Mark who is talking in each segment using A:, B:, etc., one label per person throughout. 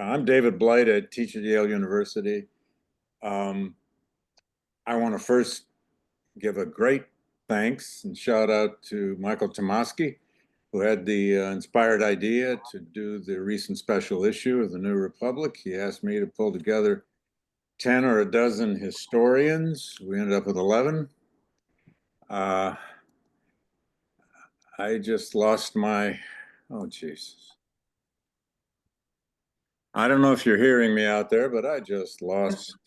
A: I'm David Blight. I teach at Yale University. Um, I want to first give a great thanks and shout out to Michael Tomasky, who had the inspired idea to do the recent special issue of the New Republic. He asked me to pull together 10 or a dozen historians. We ended up with 11. I just lost my, oh, Jesus. I don't know if you're hearing me out there, but I just lost.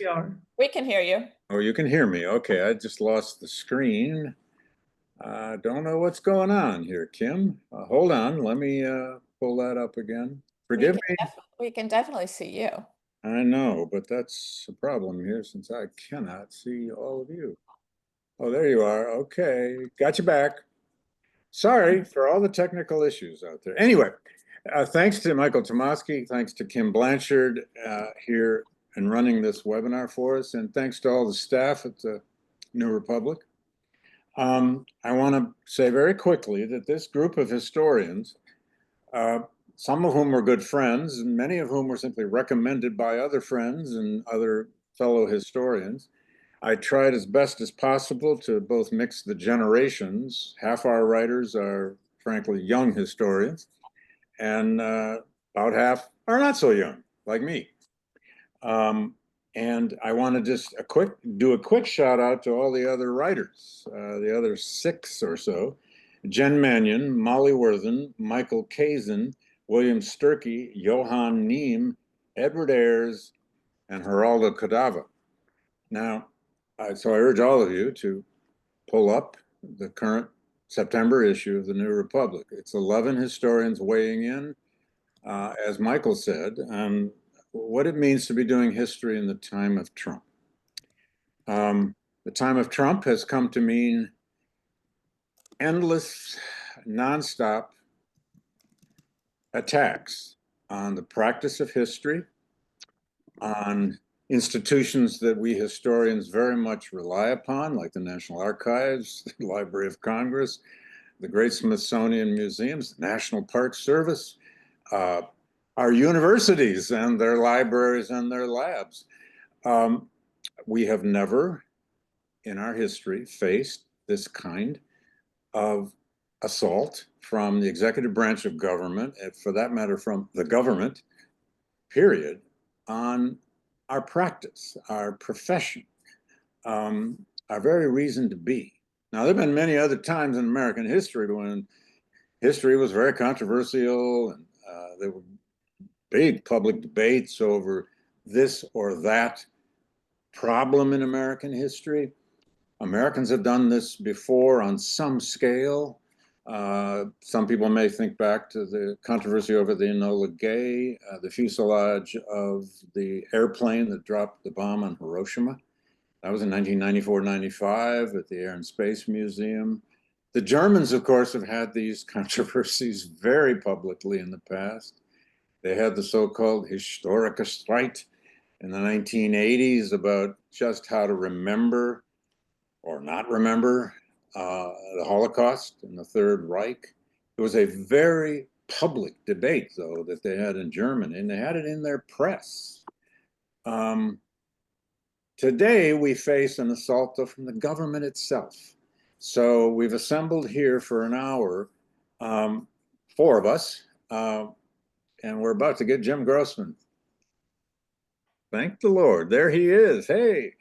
B: We can hear you.
A: Oh, you can hear me. Okay, I just lost the screen. I don't know what's going on here, Kim. Hold on, let me pull that up again. Forgive me.
B: We can definitely see you.
A: I know, but that's a problem here since I cannot see all of you. Oh, there you are. Okay, got you back. Sorry for all the technical issues out there. Anyway, thanks to Michael Tomasky, thanks to Kim Blanchard here and running this webinar for us, and thanks to all the staff at the New Republic. I want to say very quickly that this group of historians, some of whom were good friends, and many of whom were simply recommended by other friends and other fellow historians, I tried as best as possible to both mix the generations. Half our writers are, frankly, young historians, and about half are not so young, like me. And I want to just do a quick shout out to all the other writers, the other 6 or so: Jen Mannion, Molly Worthen, Michael Kazin, William Sturkey, Johann Neem, Edward Ayers, and Geraldo Cordova. Now, so I urge all of you to pull up the current September issue of the New Republic. It's 11 historians weighing in, as Michael said, on what it means to be doing history in the time of Trump. The time of Trump has come to mean endless, nonstop attacks on the practice of history, on institutions that we historians very much rely upon, like the National Archives, the Library of Congress, the great Smithsonian Museums, the National Park Service, our universities and their libraries and their labs. We have never in our history faced this kind of assault from the executive branch of government, and for that matter, from the government, period, on our practice, our profession, our very reason to be. Now, there have been many other times in American history when history was very controversial, and there were big public debates over this or that problem in American history. Americans have done this before on some scale. Some people may think back to the controversy over the Enola Gay, the fuselage of the airplane that dropped the bomb on Hiroshima. That was in 1994-95 at the Air and Space Museum. The Germans, of course, have had these controversies very publicly in the past. They had the so-called Historischer Streit in the 1980s about just how to remember or not remember the Holocaust and the Third Reich. It was a very public debate, though, that they had in Germany, and they had it in their press. Today, we face an assault from the government itself. So we've assembled here for an hour, 4 of us, and we're about to get Jim Grossman. Thank the Lord. There he is. Hey.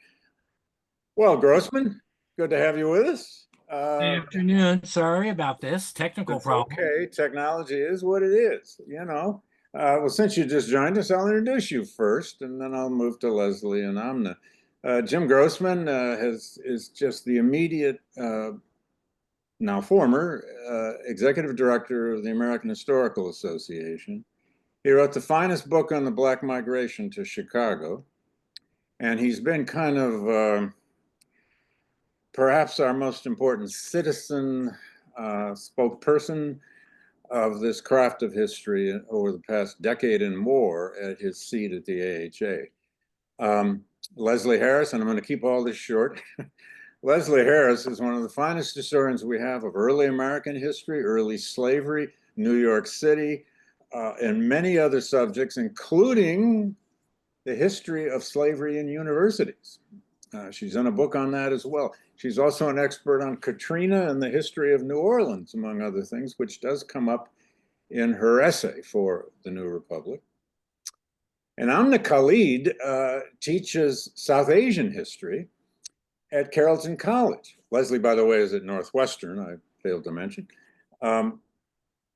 A: Well, Grossman, good to have you with us.
C: Good afternoon. Sorry about this technical problem.
A: Okay, technology is what it is, you know. Well, since you just joined us, I'll introduce you first, and then I'll move to Leslie and Amna. Jim Grossman is just the immediate, now former, executive director of the American Historical Association. He wrote the finest book on the Black migration to Chicago, and he's been kind of perhaps our most important citizen spokesperson of this craft of history over the past decade and more at his seat at the AHA. Leslie Harris, and I'm going to keep all this short. Leslie Harris is one of the finest historians we have of early American history, early slavery, New York City, and many other subjects, including the history of slavery in universities. She's done a book on that as well. She's also an expert on Katrina and the history of New Orleans, among other things, which does come up in her essay for the New Republic. And Amna Khalid teaches South Asian history at Carleton College. Leslie, by the way, is at Northwestern, I failed to mention.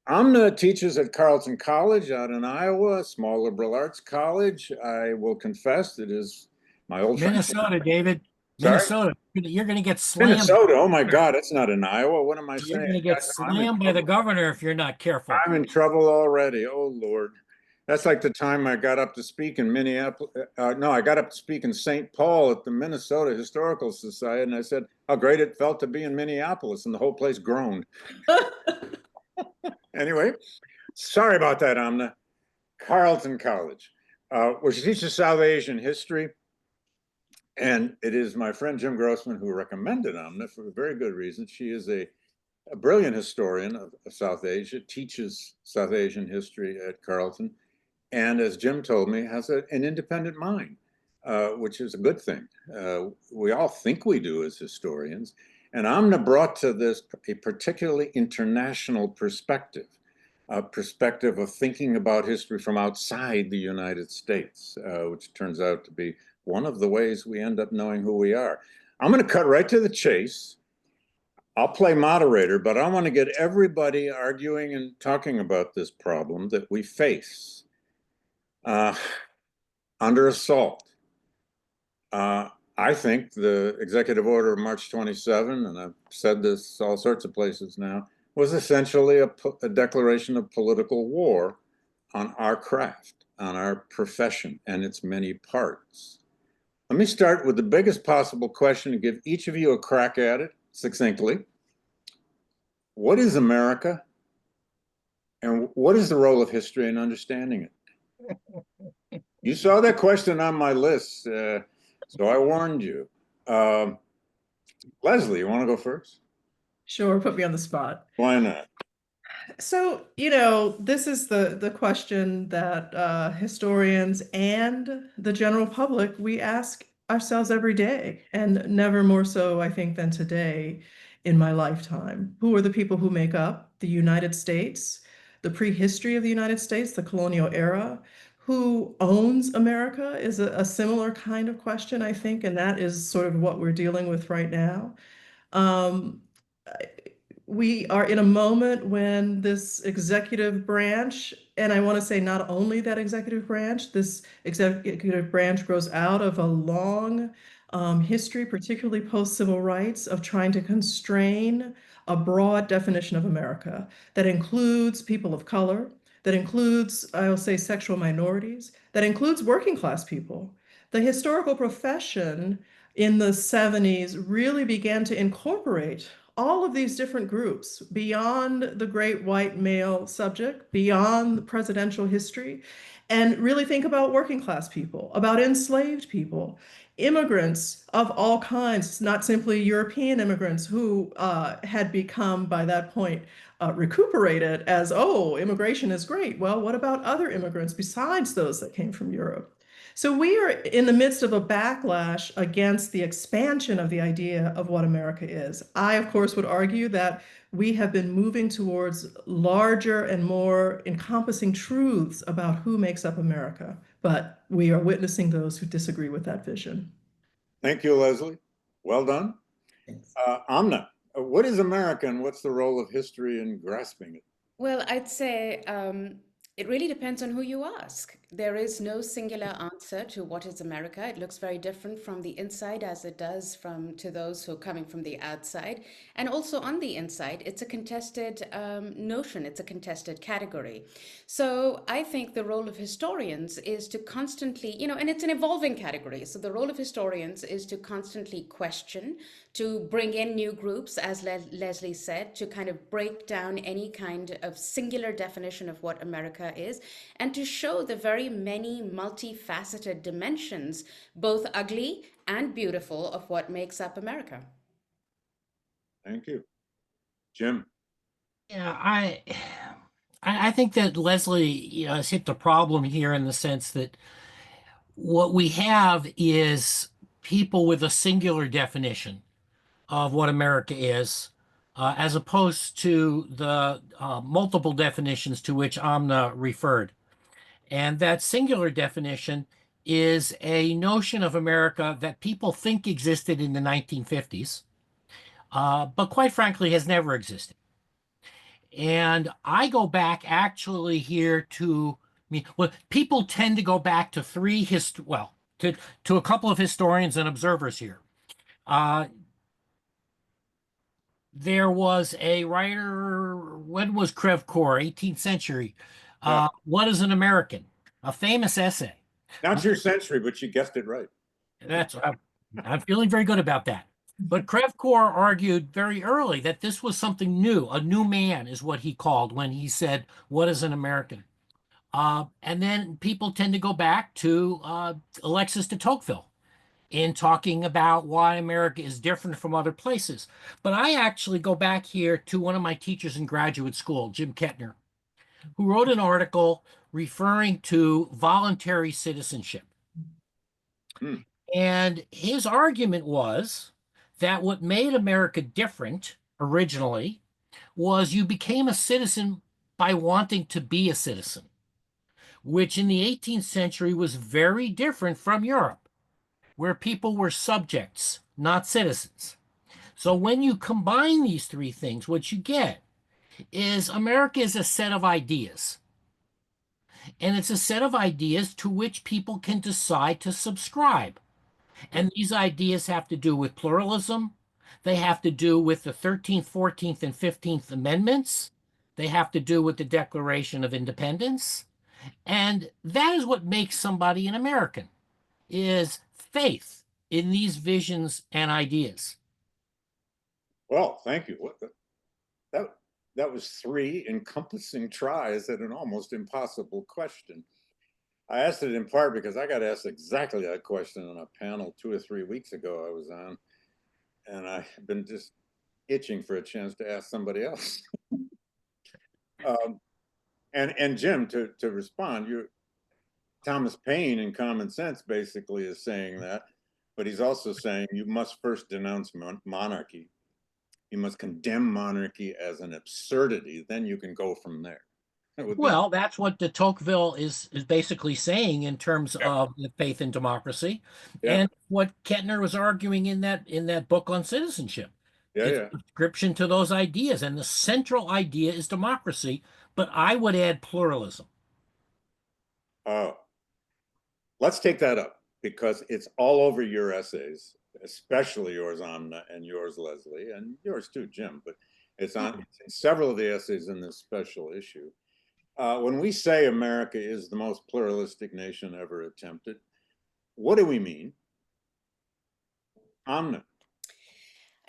A: Amna teaches at Carleton College out in Iowa, a small liberal arts college. I will confess it is my old friend.
C: Minnesota, David.
A: Sorry?
C: Minnesota. You're going to get slammed.
A: Minnesota, oh my God, it's not in Iowa. What am I
C: You're
A: saying?
C: going to get slammed by the governor if you're not careful.
A: I'm in trouble already. Oh Lord. That's like the time I got up to speak in Minneapolis. No, I got up to speak in St. Paul at the Minnesota Historical Society, and I said how great it felt to be in Minneapolis, and the whole place groaned. Anyway, sorry about that, Amna. Carleton College, where she teaches South Asian history. And it is my friend Jim Grossman who recommended Amna for a very good reason. She is a brilliant historian of South Asia, teaches South Asian history at Carleton, and as Jim told me, has an independent mind, which is a good thing. We all think we do as historians. And Amna brought to this a particularly international perspective, a perspective of thinking about history from outside the United States, which turns out to be one of the ways we end up knowing who we are. I'm going to cut right to the chase. I'll play moderator, but I want to get everybody arguing and talking about this problem that we face under assault. I think the executive order of March 27, and I've said this all sorts of places now, was essentially a declaration of political war on our craft, on our profession and its many parts. Let me start with the biggest possible question and give each of you a crack at it succinctly. What is America? And what is the role of history in understanding it? You saw that question on my list, so I warned you. Leslie, you want to go first?
D: Sure, put me on the spot.
A: Why not?
D: So, this is the question that historians and the general public, we ask ourselves every day, and never more so, I think, than today in my lifetime. Who are the people who make up the United States, the prehistory of the United States, the colonial era? Who owns America is a similar kind of question, I think, and that is sort of what we're dealing with right now. We are in a moment when this executive branch, and I want to say not only that executive branch, this executive branch grows out of a long history, particularly post-civil rights, of trying to constrain a broad definition of America that includes people of color, that includes, I'll say, sexual minorities, that includes working class people. The historical profession in the 70s really began to incorporate all of these different groups beyond the great white male subject, beyond presidential history, and really think about working class people, about enslaved people, immigrants of all kinds, not simply European immigrants who had become, by that point, recuperated as, oh, immigration is great. Well, what about other immigrants besides those that came from Europe? So we are in the midst of a backlash against the expansion of the idea of what America is. I, of course, would argue that we have been moving towards larger and more encompassing truths about who makes up America, but we are witnessing those who disagree with that vision.
A: Thank you, Leslie. Well done. Amna, what is America and what's the role of history in grasping it?
E: Well, I'd say it really depends on who you ask. There is no singular answer to what is America. It looks very different from the inside as it does to those who are coming from the outside. And also on the inside, it's a contested notion. It's a contested category. So I think the role of historians is to constantly, and it's an evolving category. So the role of historians is to constantly question, to bring in new groups, as Leslie said, to kind of break down any kind of singular definition of what America is, and to show the very many multifaceted dimensions, both ugly and beautiful, of what makes up America.
A: Thank you. Jim.
C: Yeah, I think that Leslie has hit the problem here in the sense that what we have is people with a singular definition of what America is, as opposed to the multiple definitions to which Amna referred. And that singular definition is a notion of America that people think existed in the 1950s, but quite frankly has never existed. And I go back actually here to me. Well, people tend to go back to to a couple of historians and observers here. Uh, there was a writer, when was Crèvecoeur, 18th century.
A: Yeah.
C: What is an American? A famous essay.
A: Not your century, but you guessed it right.
C: I'm feeling very good about that. But Crèvecoeur argued very early that this was something new. A new man is what he called when he said, "What is an American?" And then people tend to go back to Alexis de Tocqueville in talking about why America is different from other places. But I actually go back here to one of my teachers in graduate school, Jim Kettner, who wrote an article referring to voluntary citizenship.
A: Hmm.
C: And his argument was that what made America different originally was you became a citizen by wanting to be a citizen, which in the 18th century was very different from Europe, where people were subjects, not citizens. So when you combine these three things, what you get is America is a set of ideas. And it's a set of ideas to which people can decide to subscribe. And these ideas have to do with pluralism. They have to do with the 13th, 14th, and 15th Amendments. They have to do with the Declaration of Independence. And that is what makes somebody an American, is faith in these visions and ideas.
A: Well, thank you. That that was three encompassing tries at an almost impossible question. I asked it in part because I got asked exactly that question on a panel 2 or 3 weeks ago I was on, and I've been just itching for a chance to ask somebody else. And Jim, to respond, Thomas Paine in Common Sense basically is saying that, but he's also saying you must first denounce monarchy. You must condemn monarchy as an absurdity, then you can go from there.
C: Well, that's what de Tocqueville is basically saying in terms of the faith in democracy, and what Kettner was arguing in that book on citizenship. It's a subscription to those ideas, and the central idea is democracy, but I would add pluralism.
A: Oh, let's take that up because it's all over your essays, especially yours, Amna, and yours, Leslie, and yours too, Jim, but it's on several of the essays in this special issue. When we say America is the most pluralistic nation ever attempted, what do we mean? Amna.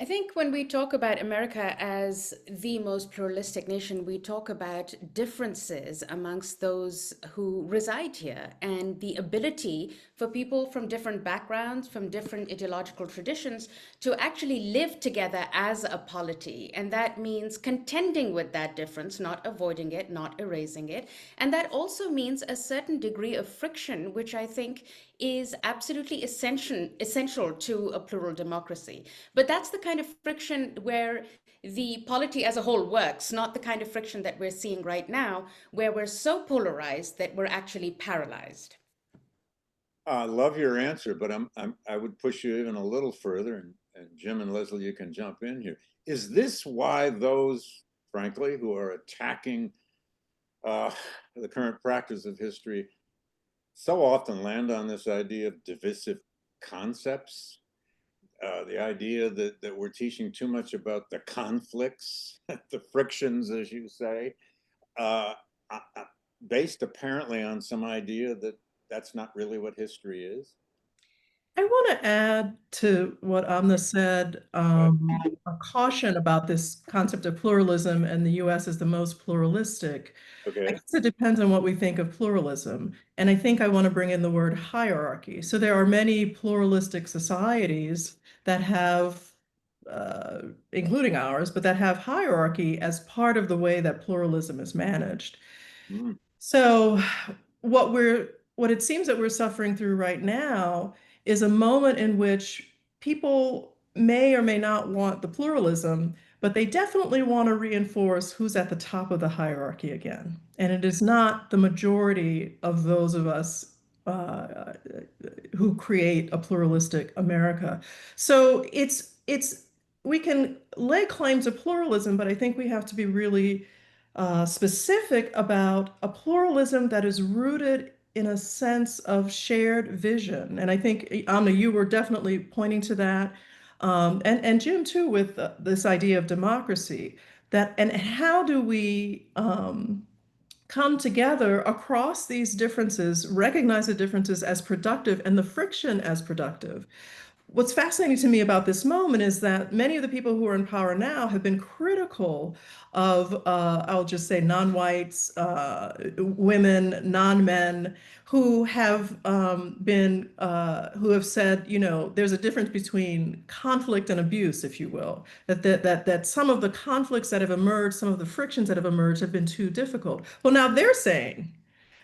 E: I think when we talk about America as the most pluralistic nation, we talk about differences amongst those who reside here and the ability for people from different backgrounds, from different ideological traditions to actually live together as a polity. And that means contending with that difference, not avoiding it, not erasing it. And that also means a certain degree of friction, which I think is absolutely essential to a plural democracy. But that's the kind of friction where the polity as a whole works, not the kind of friction that we're seeing right now, where we're so polarized that we're actually paralyzed.
A: I love your answer, but I would push you even a little further, and Jim and Leslie, you can jump in here. Is this why those, frankly, who are attacking the current practice of history so often land on this idea of divisive concepts? The idea that we're teaching too much about the conflicts, the frictions, as you say, based apparently on some idea that that's not really what history is.
D: I want to add to what Amna said, a caution about this concept of pluralism and the US as the most pluralistic. I
A: Okay.
D: guess it depends on what we think of pluralism. And I think I want to bring in the word hierarchy. So there are many pluralistic societies that have including ours, but that have hierarchy as part of the way that pluralism is managed.
A: Mm.
D: So what it seems that we're suffering through right now is a moment in which people may or may not want the pluralism, but they definitely want to reinforce who's at the top of the hierarchy again. And it is not the majority of those of us who create a pluralistic America. So it's we can lay claims of pluralism, but I think we have to be really specific about a pluralism that is rooted in a sense of shared vision. And I think, Amna, you were definitely pointing to that. And Jim too, with this idea of democracy, that and how do we come together across these differences, recognize the differences as productive and the friction as productive. What's fascinating to me about this moment is that many of the people who are in power now have been critical of, I'll just say, non-whites, women, non-men, who have who have said, there's a difference between conflict and abuse, if you will. That some of the conflicts that have emerged, some of the frictions that have emerged, have been too difficult. Well, now they're saying,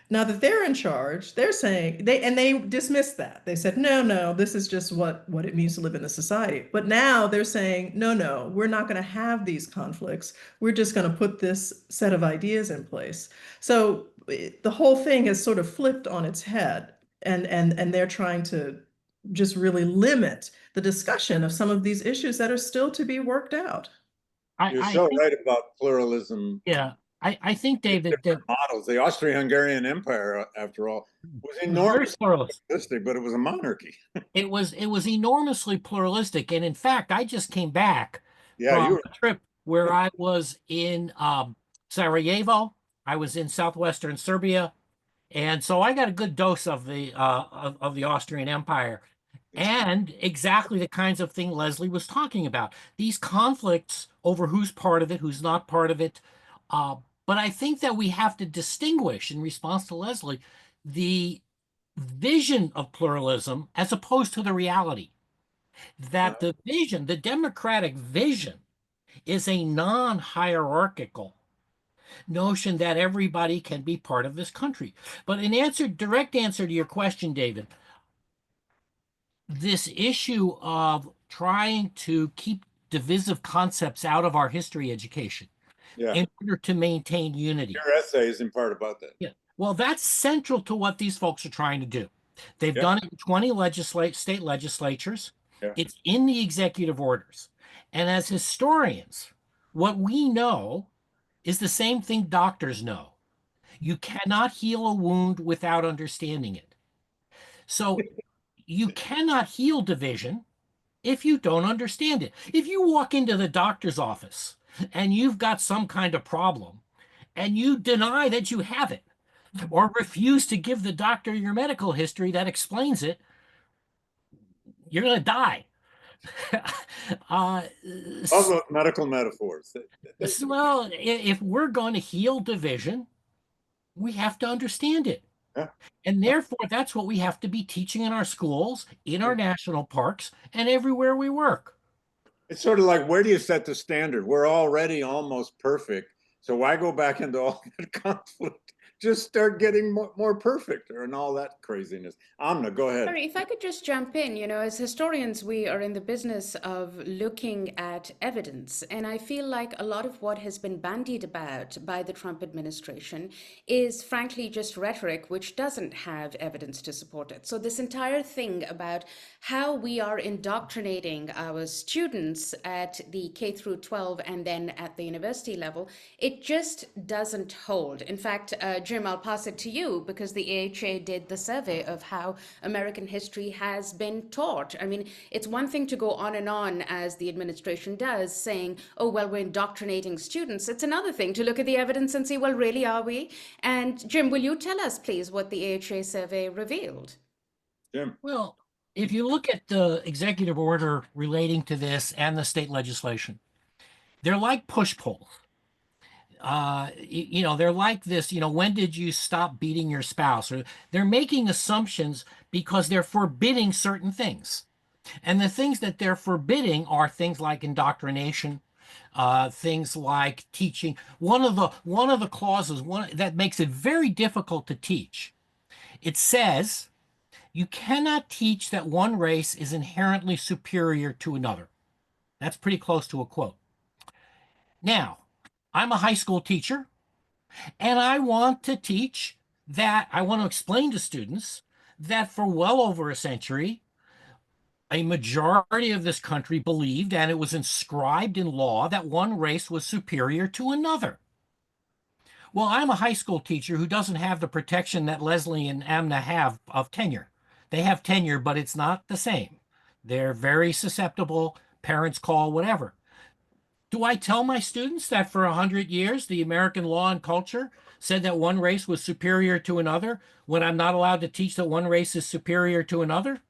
D: now that they're in charge, they're saying they dismissed that. They said, no, this is just what it means to live in a society. But now they're saying, no, we're not going to have these conflicts. We're just going to put this set of ideas in place. So the whole thing has sort of flipped on its head, and they're trying to just really limit the discussion of some of these issues that are still to be worked out.
A: You're
C: I
A: so
C: think,
A: right about pluralism.
C: yeah, I think, David, that
A: Models. The Austro-Hungarian Empire, after all, was
C: it was very
A: enormously
C: pluralist.
A: pluralistic, but it was a monarchy.
C: It was enormously pluralistic. And in fact, I just came back
A: Yeah,
C: from
A: you were.
C: a trip where I was in Sarajevo. I was in southwestern Serbia. And so I got a good dose of the Austrian Empire and exactly the kinds of thing Leslie was talking about. These conflicts over who's part of it, who's not part of it. But I think that we have to distinguish, in response to Leslie, the vision of pluralism as opposed to the reality. That the vision, the democratic vision, is a non-hierarchical notion that everybody can be part of this country. But in direct answer to your question, David, this issue of trying to keep divisive concepts out of our history education
A: Yeah.
C: in order to maintain unity.
A: Your essay is in part about that.
C: Yeah. Well, that's central to what these folks are trying to do. They've done it in 20 state legislatures.
A: Yeah.
C: It's in the executive orders. And as historians, what we know is the same thing doctors know. You cannot heal a wound without understanding it. So you cannot heal division if you don't understand it. If you walk into the doctor's office and you've got some kind of problem and you deny that you have it or refuse to give the doctor your medical history that explains it, you're going to die.
A: All those medical metaphors.
C: Well, if we're going to heal division, we have to understand it.
A: Yeah.
C: And therefore, that's what we have to be teaching in our schools, in our national parks, and everywhere we work.
A: It's sort of like, where do you set the standard? We're already almost perfect. So why go back into all that conflict? Just start getting more perfect and all that craziness. Amna, go ahead.
E: Sorry, if I could just jump in, as historians, we are in the business of looking at evidence. And I feel like a lot of what has been bandied about by the Trump administration is frankly just rhetoric, which doesn't have evidence to support it. So this entire thing about how we are indoctrinating our students at the K through 12 and then at the university level, it just doesn't hold. In fact, Jim, I'll pass it to you because the AHA did the survey of how American history has been taught. I mean, it's one thing to go on and on as the administration does, saying, oh, well, we're indoctrinating students. It's another thing to look at the evidence and see, well, really, are we? And Jim, will you tell us, please, what the AHA survey revealed?
A: Jim.
C: Well, if you look at the executive order relating to this and the state legislation, they're like push-pulls. They're like this, when did you stop beating your spouse? Or they're making assumptions because they're forbidding certain things. And the things that they're forbidding are things like indoctrination, things like teaching. One of the clauses that makes it very difficult to teach. It says you cannot teach that one race is inherently superior to another. That's pretty close to a quote. Now, I'm a high school teacher, and I want to teach that, I want to explain to students that for well over a century, a majority of this country believed, and it was inscribed in law, that one race was superior to another. Well, I'm a high school teacher who doesn't have the protection that Leslie and Amna have of tenure. They have tenure, but it's not the same. They're very susceptible, parents call, whatever. Do I tell my students that for 100 years, the American law and culture said that one race was superior to another when I'm not allowed to teach that one race is superior to another?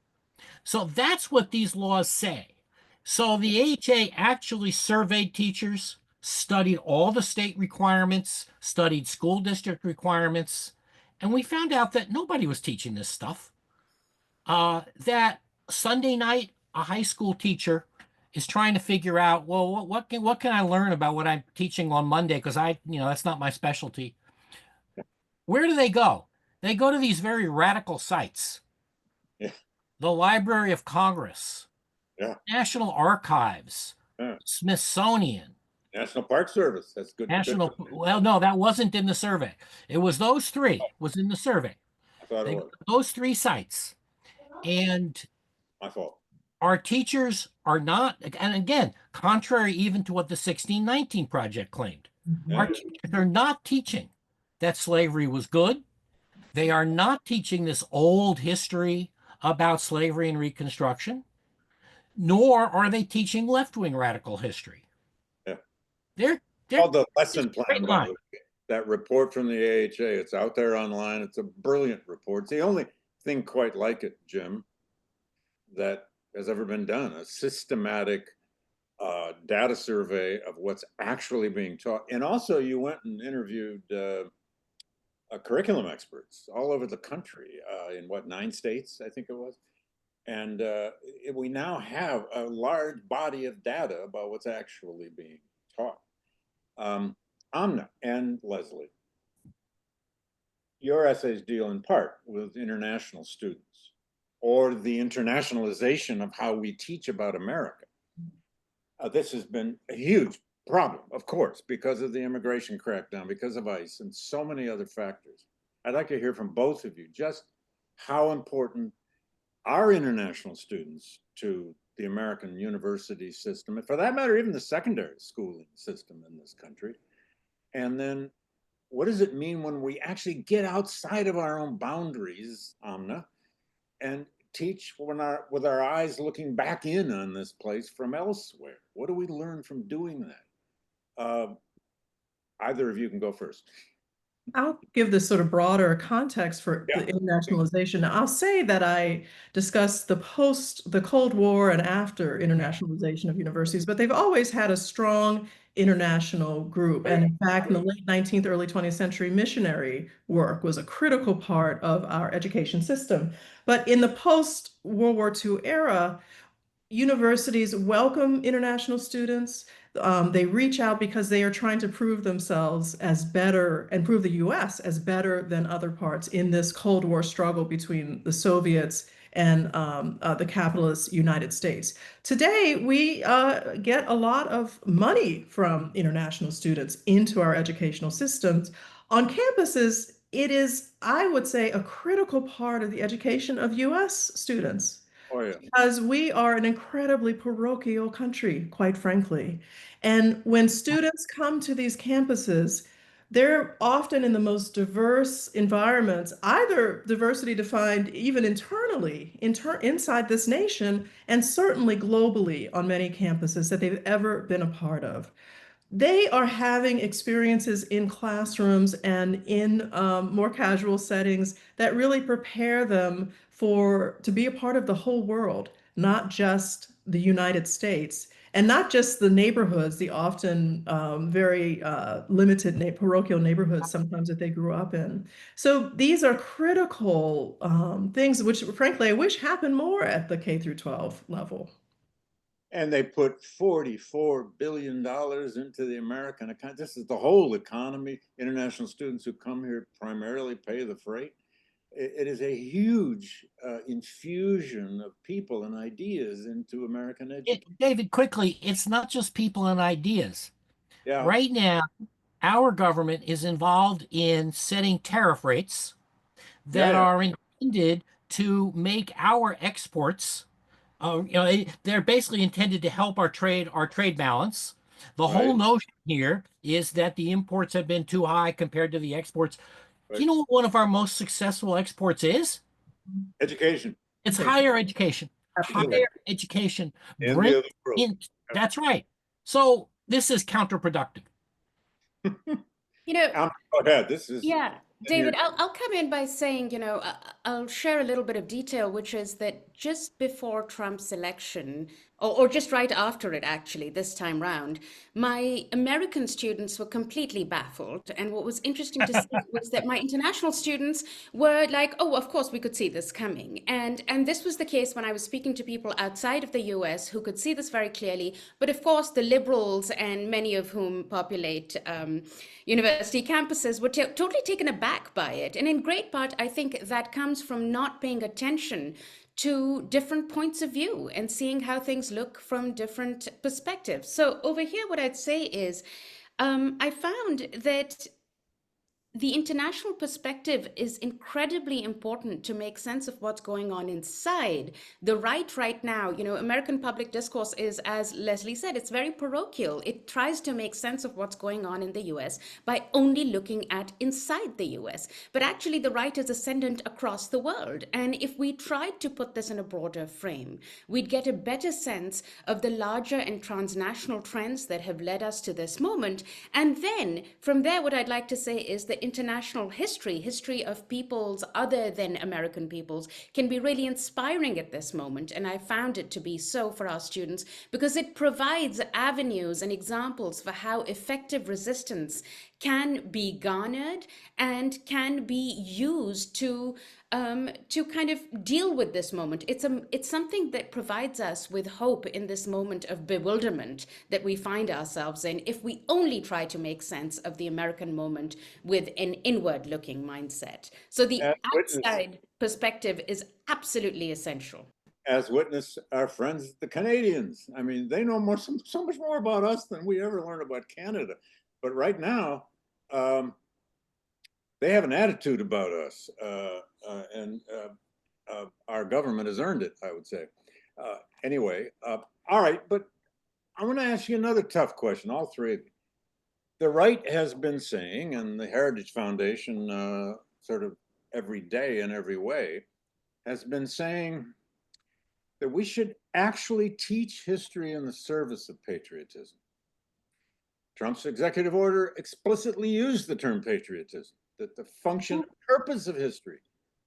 C: So that's what these laws say. So the AHA actually surveyed teachers, studied all the state requirements, studied school district requirements, and we found out that nobody was teaching this stuff. That Sunday night, a high school teacher is trying to figure out, well, what can I learn about what I'm teaching on Monday? Because that's not my specialty. Where do they go? They go to these very radical sites.
A: Yeah.
C: The Library of Congress,
A: Yeah.
C: National Archives,
A: Yeah.
C: Smithsonian,
A: National Park Service. That's good.
C: National.
A: Good.
C: Well, no, that wasn't in the survey. It was those three was in the survey.
A: I thought it was.
C: Those three sites. And
A: My fault.
C: our teachers are not, and again, contrary even to what the 1619 Project claimed,
A: Yeah.
C: our teachers are not teaching that slavery was good. They are not teaching this old history about slavery and Reconstruction, nor are they teaching left-wing radical history.
A: Yeah.
C: They're
A: Called the lesson
C: straight
A: plan, by
C: line.
A: the way. That report from the AHA, it's out there online. It's a brilliant report. It's the only thing quite like it, Jim, that has ever been done. A systematic data survey of what's actually being taught. And also you went and interviewed curriculum experts all over the country in 9 states, I think it was. And we now have a large body of data about what's actually being taught. Amna and Leslie, your essays deal in part with international students or the internationalization of how we teach about America. This has been a huge problem, of course, because of the immigration crackdown, because of ICE, and so many other factors. I'd like to hear from both of you just how important are international students to the American university system, and for that matter, even the secondary schooling system in this country. And then what does it mean when we actually get outside of our own boundaries, Amna, and teach with our eyes looking back in on this place from elsewhere? What do we learn from doing that? Either of you can go first.
D: I'll give this sort of broader context for the internationalization. I'll say that I discussed the Cold War and after internationalization of universities, but they've always had a strong international group. And in fact, in the late 19th, early 20th century, missionary work was a critical part of our education system. But in the post-World War II era, universities welcome international students. They reach out because they are trying to prove themselves as better and prove the US as better than other parts in this Cold War struggle between the Soviets and the capitalist United States. Today, we get a lot of money from international students into our educational systems. On campuses, it is, I would say, a critical part of the education of US students.
A: Oh, yeah.
D: Because we are an incredibly parochial country, quite frankly. And when students come to these campuses, they're often in the most diverse environments, either diversity defined even internally, inside this nation, and certainly globally on many campuses that they've ever been a part of. They are having experiences in classrooms and in more casual settings that really prepare them to be a part of the whole world, not just the United States. and not just the neighborhoods, the often very limited parochial neighborhoods sometimes that they grew up in. So these are critical things, which frankly I wish happened more at the K through 12 level.
A: And they put $44 billion into the American economy. This is the whole economy. International students who come here primarily pay the freight. It is a huge infusion of people and ideas into American education.
C: David, quickly, it's not just people and ideas.
A: Yeah,
C: Right now, our government is involved in setting tariff rates that
A: yeah.
C: are intended to make our exports, they're basically intended to help our trade balance. The whole
A: Right,
C: notion here is that the imports have been too high compared to the exports. Do you
A: right.
C: know what one of our most successful exports is?
A: Education
C: It's
D: Okay.
C: higher education.
D: Absolutely.
C: Higher education
A: in
C: bring
A: the other world.
C: in. That's right. So this is counterproductive.
E: You know,
A: Go ahead. This is
E: yeah, David, I'll come in by saying, I'll share a little bit of detail, which is that just before Trump's election, or just right after it, actually, this time round, my American students were completely baffled. And what was interesting to see was that my international students were like, oh, of course, we could see this coming. And this was the case when I was speaking to people outside of the US who could see this very clearly. But of course, the liberals, and many of whom populate university campuses, were totally taken aback by it. And in great part, I think that comes from not paying attention to different points of view and seeing how things look from different perspectives. So over here, what I'd say is I found that the international perspective is incredibly important to make sense of what's going on inside the right now. American public discourse is, as Leslie said, it's very parochial. It tries to make sense of what's going on in the US by only looking at inside the US. But actually, the right is ascendant across the world. And if we tried to put this in a broader frame, we'd get a better sense of the larger and transnational trends that have led us to this moment. And then from there, what I'd like to say is that international history of peoples other than American peoples, can be really inspiring at this moment. And I found it to be so for our students because it provides avenues and examples for how effective resistance can be garnered and can be used to kind of deal with this moment. It's something that provides us with hope in this moment of bewilderment that we find ourselves in if we only try to make sense of the American moment with an inward-looking mindset. So the outside perspective is absolutely essential.
A: As witness our friends, the Canadians. I mean, they know so much more about us than we ever learned about Canada. But right now, they have an attitude about us, and our government has earned it, I would say. Anyway, all right, but I want to ask you another tough question, all three of you. The right has been saying, and the Heritage Foundation, sort of every day in every way, has been saying that we should actually teach history in the service of patriotism. Trump's executive order explicitly used the term patriotism, that the function and purpose of history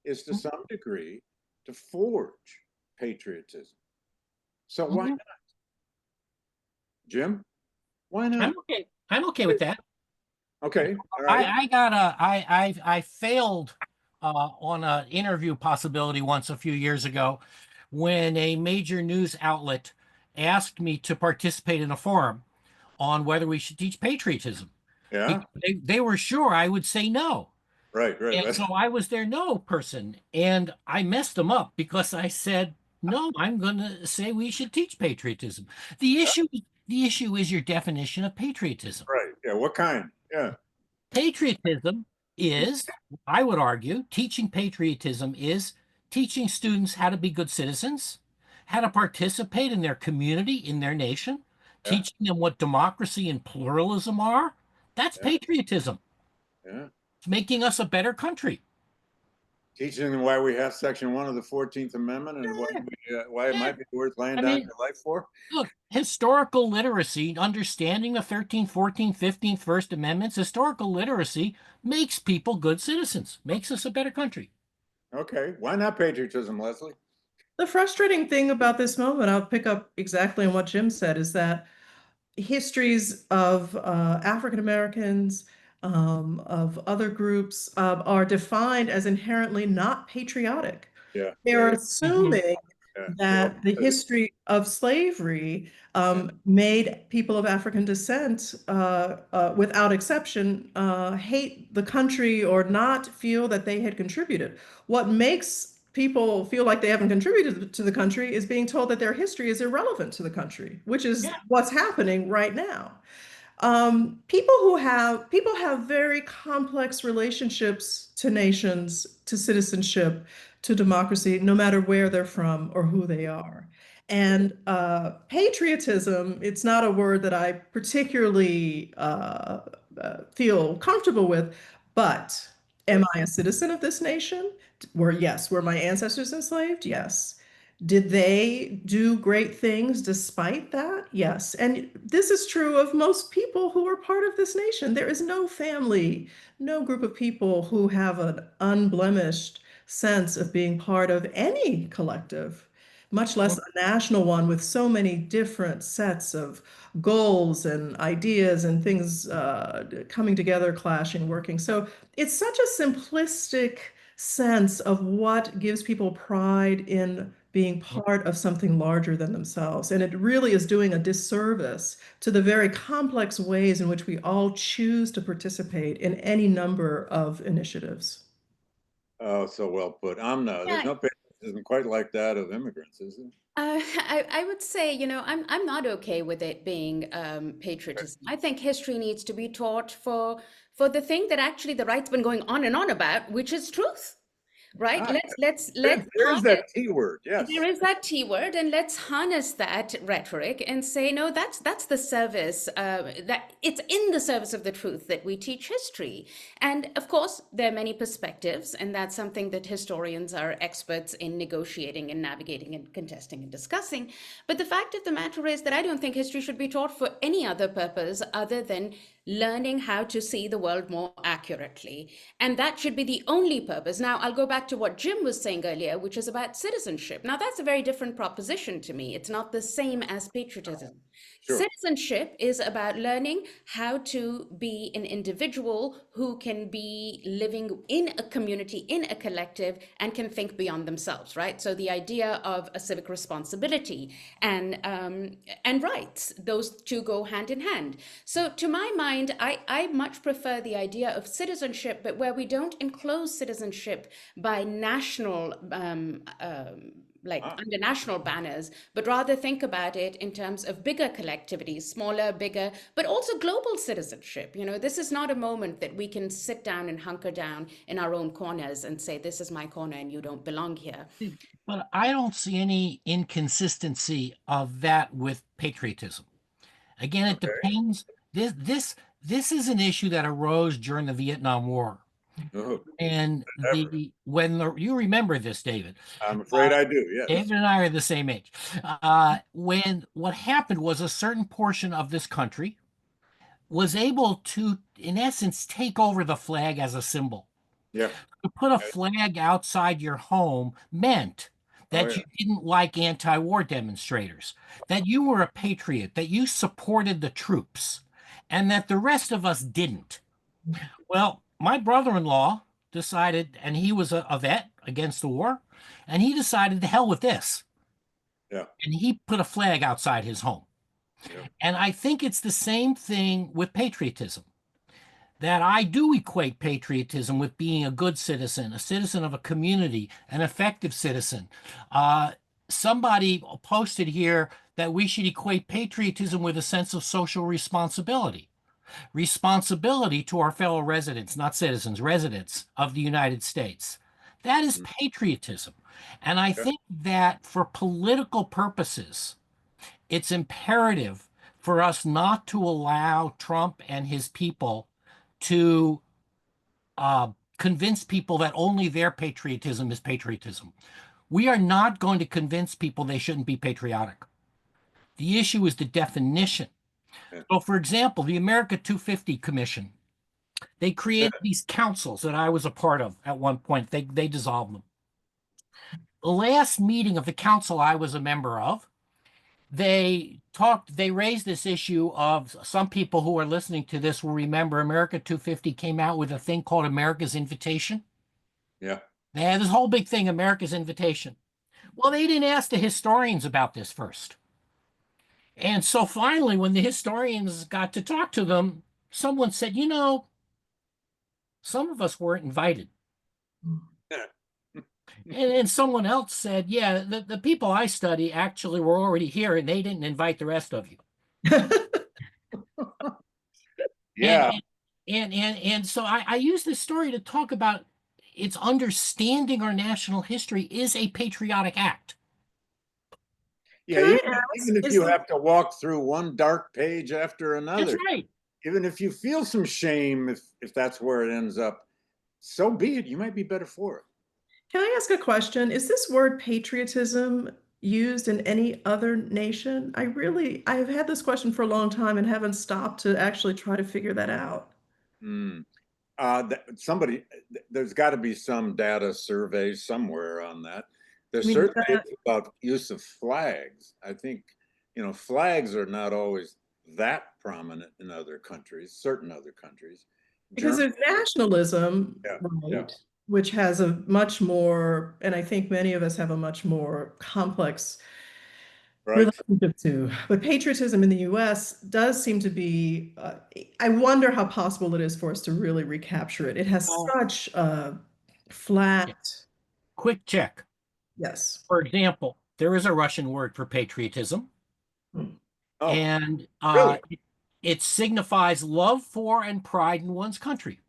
A: is to some degree to forge patriotism. So why not? Jim, why not?
C: I'm okay with that.
A: Okay. All right.
C: I failed on an interview possibility once a few years ago when a major news outlet asked me to participate in a forum on whether we should teach patriotism.
A: Yeah.
C: They were sure I would say no.
A: Right.
C: And so I was their no person, and I messed them up because I said, no, I'm going to say we should teach patriotism. The issue is your definition of patriotism.
A: Right. Yeah. What kind? Yeah.
C: Patriotism is, I would argue, teaching patriotism is teaching students how to be good citizens, how to participate in their community, in their nation, teaching them what democracy and pluralism are. That's patriotism.
A: Yeah.
C: It's making us a better country.
A: Teaching them why we have Section 1 of the 14th Amendment and why it might be worth laying down your life for.
C: Look, historical literacy, understanding the 13th, 14th, 15th, First Amendments, historical literacy makes people good citizens, makes us a better country.
A: Okay. Why not patriotism, Leslie?
D: The frustrating thing about this moment, I'll pick up exactly on what Jim said, is that histories of African Americans, of other groups, are defined as inherently not patriotic.
A: Yeah.
D: They're
A: Yeah.
D: assuming
A: Yeah.
D: that the history of slavery made people of African descent, without exception, hate the country or not feel that they had contributed. What makes people feel like they haven't contributed to the country is being told that their history is irrelevant to the country, which is
C: Yeah.
D: what's happening right now. People have very complex relationships to nations, to citizenship, to democracy, no matter where they're from or who they are. And patriotism, it's not a word that I particularly feel comfortable with, but am I a citizen of this nation? Were my ancestors enslaved? Yes. Did they do great things despite that? Yes. And this is true of most people who are part of this nation. There is no family, no group of people who have an unblemished sense of being part of any collective, much less a national one with so many different sets of goals and ideas and things coming together, clashing, working. So it's such a simplistic sense of what gives people pride in being part of something larger than themselves. And it really is doing a disservice to the very complex ways in which we all choose to participate in any number of initiatives.
A: Oh, so well put. Amna, there's
E: Yeah.
A: no patriotism quite like that of immigrants, is there?
E: I would say, I'm not okay with it being patriotism. I think history needs to be taught for the thing that actually the right's been going on and on about, which is truth, right?
A: Ah,
E: Let's
A: there's that T word. Yes.
E: there is that T word, and let's harness that rhetoric and say, no, that's the service, that it's in the service of the truth that we teach history. And of course, there are many perspectives, and that's something that historians are experts in negotiating and navigating and contesting and discussing. But the fact of the matter is that I don't think history should be taught for any other purpose other than learning how to see the world more accurately. And that should be the only purpose. Now, I'll go back to what Jim was saying earlier, which is about citizenship. Now, that's a very different proposition to me. It's not the same as patriotism.
A: Sure.
E: Citizenship is about learning how to be an individual who can be living in a community, in a collective, and can think beyond themselves, right? So the idea of a civic responsibility and rights, those two go hand in hand. So to my mind, I much prefer the idea of citizenship, but where we don't enclose citizenship by national under national banners, but rather think about it in terms of bigger collectivities, smaller, bigger, but also global citizenship. This is not a moment that we can sit down and hunker down in our own corners and say, this is my corner and you don't belong here.
C: But I don't see any inconsistency of that with patriotism. Again, it depends. This is an issue that arose during the Vietnam War.
A: Oh,
C: And you remember this, David.
A: I'm afraid I do. Yes.
C: David and I are the same age. When what happened was a certain portion of this country was able to, in essence, take over the flag as a symbol.
A: Yeah.
C: To put a flag outside your home meant that you didn't like anti-war demonstrators, that you were a patriot, that you supported the troops, and that the rest of us didn't. Well, my brother-in-law decided, and he was a vet against the war, and he decided to hell with this.
A: Yeah.
C: And he put a flag outside his home.
A: Yeah.
C: And I think it's the same thing with patriotism, that I do equate patriotism with being a good citizen, a citizen of a community, an effective citizen. Somebody posted here that we should equate patriotism with a sense of social responsibility. Responsibility to our fellow residents, not citizens, residents of the United States. That is patriotism. And I think that for political purposes, it's imperative for us not to allow Trump and his people to convince people that only their patriotism is patriotism. We are not going to convince people they shouldn't be patriotic. The issue is the definition. So, for example, the America 250 Commission, they created these councils that I was a part of at one point. They dissolved them. last meeting of the council I was a member of, they raised this issue of, some people who are listening to this will remember America 250 came out with a thing called America's Invitation.
A: Yeah.
C: They had this whole big thing, America's Invitation. Well, they didn't ask the historians about this first. And so finally, when the historians got to talk to them, someone said, some of us weren't invited. And someone else said, yeah, the people I study actually were already here and they didn't invite the rest of you.
A: Yeah.
C: And so I use this story to talk about it's understanding our national history is a patriotic act.
A: Yeah,
D: Can I
A: even
D: ask,
A: if you have to walk through one dark page after
C: That's
A: another,
C: right.
A: even if you feel some shame, if that's where it ends up, so be it. You might be better for it.
D: Can I ask a question? Is this word patriotism used in any other nation? I've had this question for a long time and haven't stopped to actually try to figure that out.
A: Mm. There's got to be some data survey somewhere on that. There
D: I mean, is
A: certainly
D: that,
A: is about use of flags. I think, flags are not always that prominent in other countries, certain other countries.
D: because
A: Germany,
D: there's nationalism,
A: yeah, yeah,
D: right, which has a much more, and I think many of us have a much more complex
A: right.
D: relationship to. But patriotism in the US does seem to be, I wonder how possible it is for us to really recapture it. It has
C: Uh,
D: such a flat,
C: Quick check.
D: yes.
C: For example, there is a Russian word for patriotism,
D: Hmm.
A: Oh,
C: and
A: really?
C: it signifies love for and pride in one's country.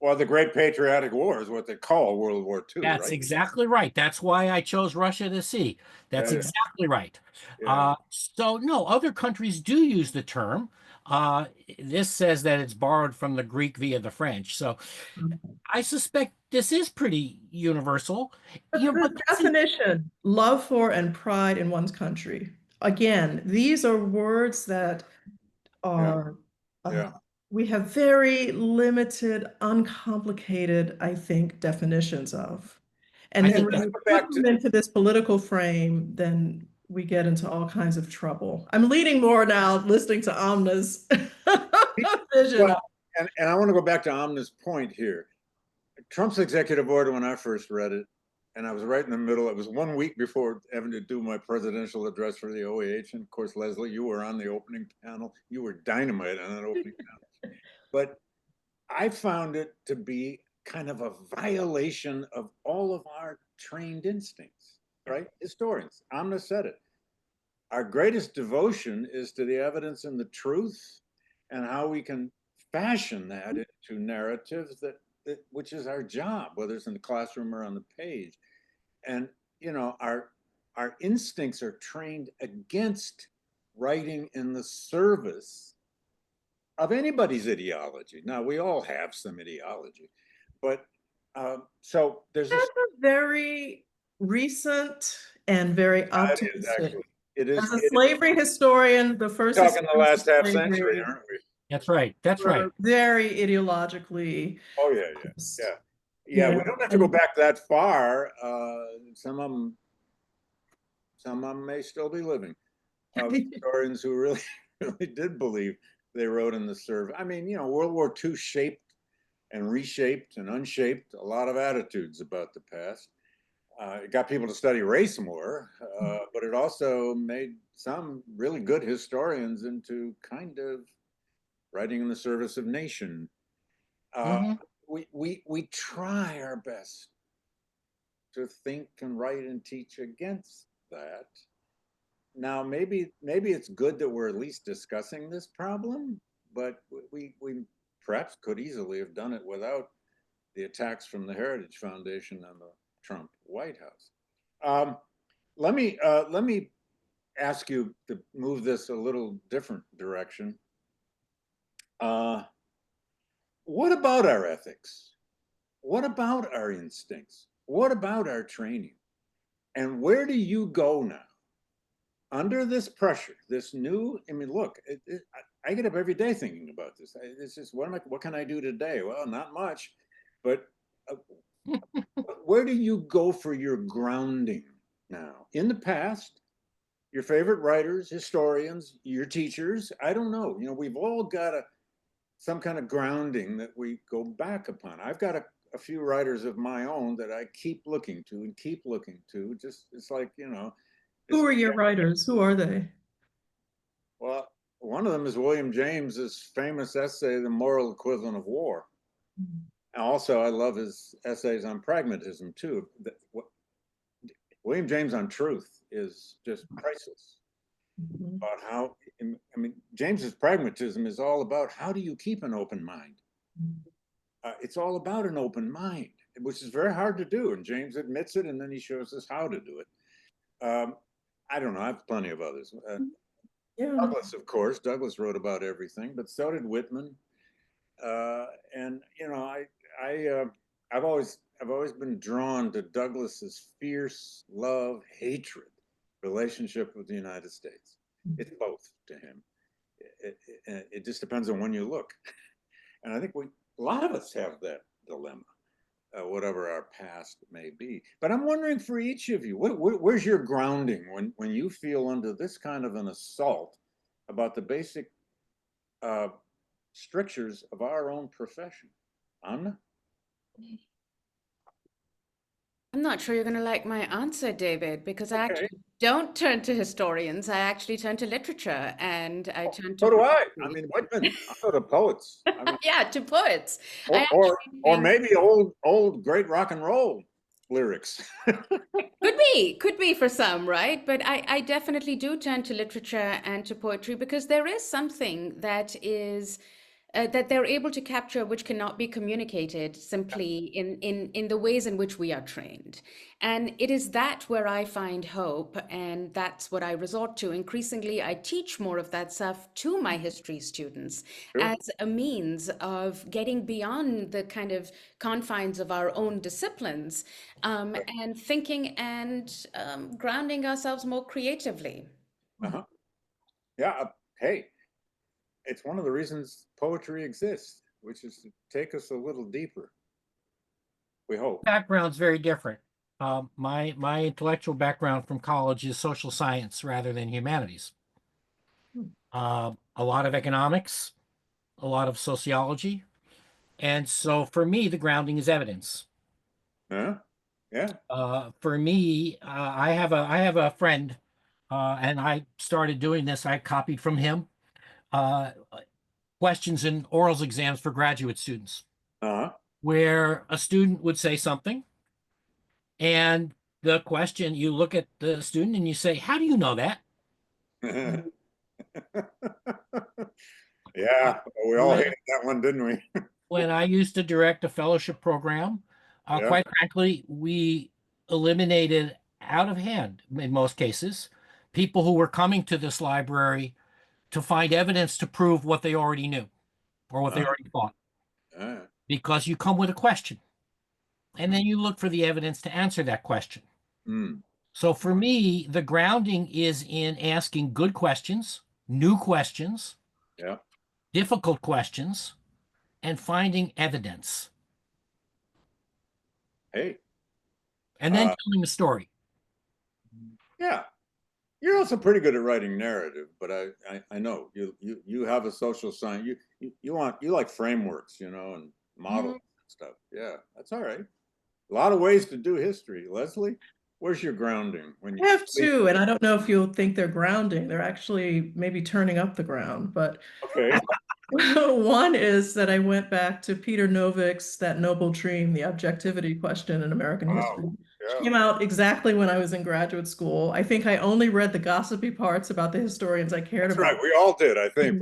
A: Well, the Great Patriotic War is what they call World War II,
C: That's
A: right?
C: exactly right. That's why I chose Russia to see.
A: Yeah,
C: That's
A: yeah,
C: exactly right.
A: yeah.
C: So no, other countries do use the term. Uh, this says that it's borrowed from the Greek via the French. So I suspect this is pretty universal.
D: But
C: But
D: the definition, love for and pride in one's country. Again, these are words that
A: Yeah,
D: are, uh,
A: yeah.
D: we have very limited, uncomplicated, I think, definitions of. And
C: I
D: then
C: think
D: when
C: that's
D: you
A: Go
D: put
A: back
D: them
A: to
D: into this political frame, then we get into all kinds of trouble. I'm leaning more now listening to Amna's vision.
A: well, and I want to go back to Amna's point here. Trump's executive order, when I first read it, and I was right in the middle, it was 1 week before having to do my presidential address for the OAH. And of course, Leslie, you were on the opening panel. You were dynamite on that opening panel. But I found it to be kind of a violation of all of our trained instincts, right? Historians, Amna said it. Our greatest devotion is to the evidence and the truth and how we can fashion that into narratives which is our job, whether it's in the classroom or on the page. And our instincts are trained against writing in the service of anybody's ideology. Now, we all have some ideology, but so there's
D: That's a very recent and very
A: it is
D: optimistic.
A: actually it is
D: As a slavery historian, the first
A: talking the
D: experience
A: last
D: of
A: half century,
D: slavery
A: aren't we?
C: That's right. That's right.
D: were very ideologically,
A: Oh yeah, yeah, yeah,
D: you
A: yeah. We
D: know,
A: don't have to go
D: and
A: back that far. Some of them may still be living. Historians who really, really did believe they wrote in the service. I mean, World War II shaped and reshaped and unshaped a lot of attitudes about the past. It got people to study race more, but it also made some really good historians into kind of writing in the service of nation. Uh,
C: Mhm.
A: we try our best to think and write and teach against that. Now, maybe it's good that we're at least discussing this problem, but we perhaps could easily have done it without the attacks from the Heritage Foundation and the Trump White House. Let me ask you to move this a little different direction. What about our ethics? What about our instincts? What about our training? And where do you go now? Under this pressure, this new, I mean, look, I get up every day thinking about this. It's just, what can I do today? Well, not much, but where do you go for your grounding now. In the past, your favorite writers, historians, your teachers, I don't know. You know, we've all got some kind of grounding that we go back upon. I've got a few writers of my own that I keep looking to and keep looking to. Just, it's like, you know.
D: Who are your writers? Who are they?
A: Well, one of them is William James's famous essay, The Moral Equivalent of War. And also, I love his essays on pragmatism, too. William James on truth is just priceless. About how, I mean, James's pragmatism is all about how do you keep an open mind? It's all about an open mind, which is very hard to do. And James admits it, and then he shows us how to do it. I don't know. I have plenty of others. Douglas, of course. Douglas wrote about everything, but so did Whitman. And you know, I've always been drawn to Douglas's fierce love, hatred relationship with the United States. It's both to him. It just depends on when you look. And I think a lot of us have that dilemma, whatever our past may be. But I'm wondering for each of you, where's your grounding when you feel under this kind of an assault about the basic strictures of our own profession? Amna?
E: I'm not sure you're going to like my answer, David, because I actually don't turn to historians. I actually turn to literature, and I turn to
A: So do I. I
E: poetry.
A: mean, Whitman. I go to poets. I mean,
E: Yeah, to poets. I
A: or
E: actually think
A: maybe old great rock and roll lyrics.
E: could be for some, right? But I definitely do turn to literature and to poetry because there is something that is that they're able to capture which cannot be communicated simply in the ways in which we are trained. And it is that where I find hope, and that's what I resort to. Increasingly, I teach more of that stuff to my history students
A: Sure.
E: as a means of getting beyond the kind of confines of our own disciplines and thinking and grounding ourselves more creatively.
A: Uh-huh. Yeah. Hey, it's one of the reasons poetry exists, which is to take us a little deeper. We hope.
C: Background's very different. My intellectual background from college is social science rather than humanities. A lot of economics, a lot of sociology. And so for me, the grounding is evidence.
A: Huh? Yeah.
C: For me, I have a friend, and I started doing this. I copied from him questions in orals exams for graduate students,
A: Uh-huh.
C: where a student would say something, and the question, you look at the student and you say, "How do you know that?"
A: Yeah, we all
C: When,
A: hated that one, didn't we?
C: when I used to direct a fellowship program,
A: Yeah.
C: quite frankly, we eliminated out of hand, in most cases, people who were coming to this library to find evidence to prove what they already knew or what they already thought. Because you come with a question, and then you look for the evidence to answer that question. So for me, the grounding is in asking good questions, new questions,
A: Yeah.
C: difficult questions, and finding evidence.
A: Hey.
C: And then telling a story.
A: Yeah. You're also pretty good at writing narrative, but I know you have a social science. You like frameworks, you know, and models and stuff. Yeah, that's all right. A lot of ways to do history. Leslie, where's your grounding when you
D: I have two, and I don't know if you'll think they're grounding. They're actually maybe turning up the ground, but
A: Okay.
D: one is that I went back to Peter Novick's That Noble Dream, the objectivity question in American history.
A: Yeah.
D: Came out exactly when I was in graduate school. I think I only read the gossipy parts about the historians I cared
A: That's
D: about.
A: right. We all did, I think.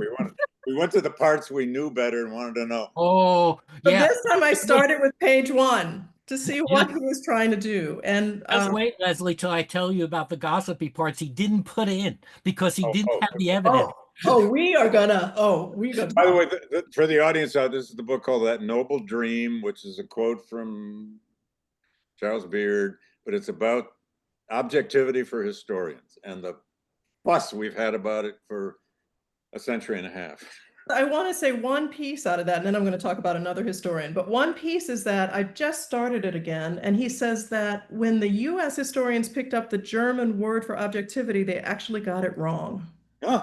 A: We went to the parts we knew better and wanted to know.
C: Oh,
D: But
C: yeah.
D: this time I started with page one to see what he was trying to do. And
C: Just wait, Leslie, till I tell you about the gossipy parts he didn't put in because he didn't have the evidence.
D: we're gonna
A: By the way, for the audience out, this is the book called That Noble Dream, which is a quote from Charles Beard, but it's about objectivity for historians and the fuss we've had about it for a century and a half.
D: I want to say one piece out of that, and then I'm going to talk about another historian. But one piece is that I just started it again, and he says that when the US historians picked up the German word for objectivity, they actually got it wrong.
A: Yeah.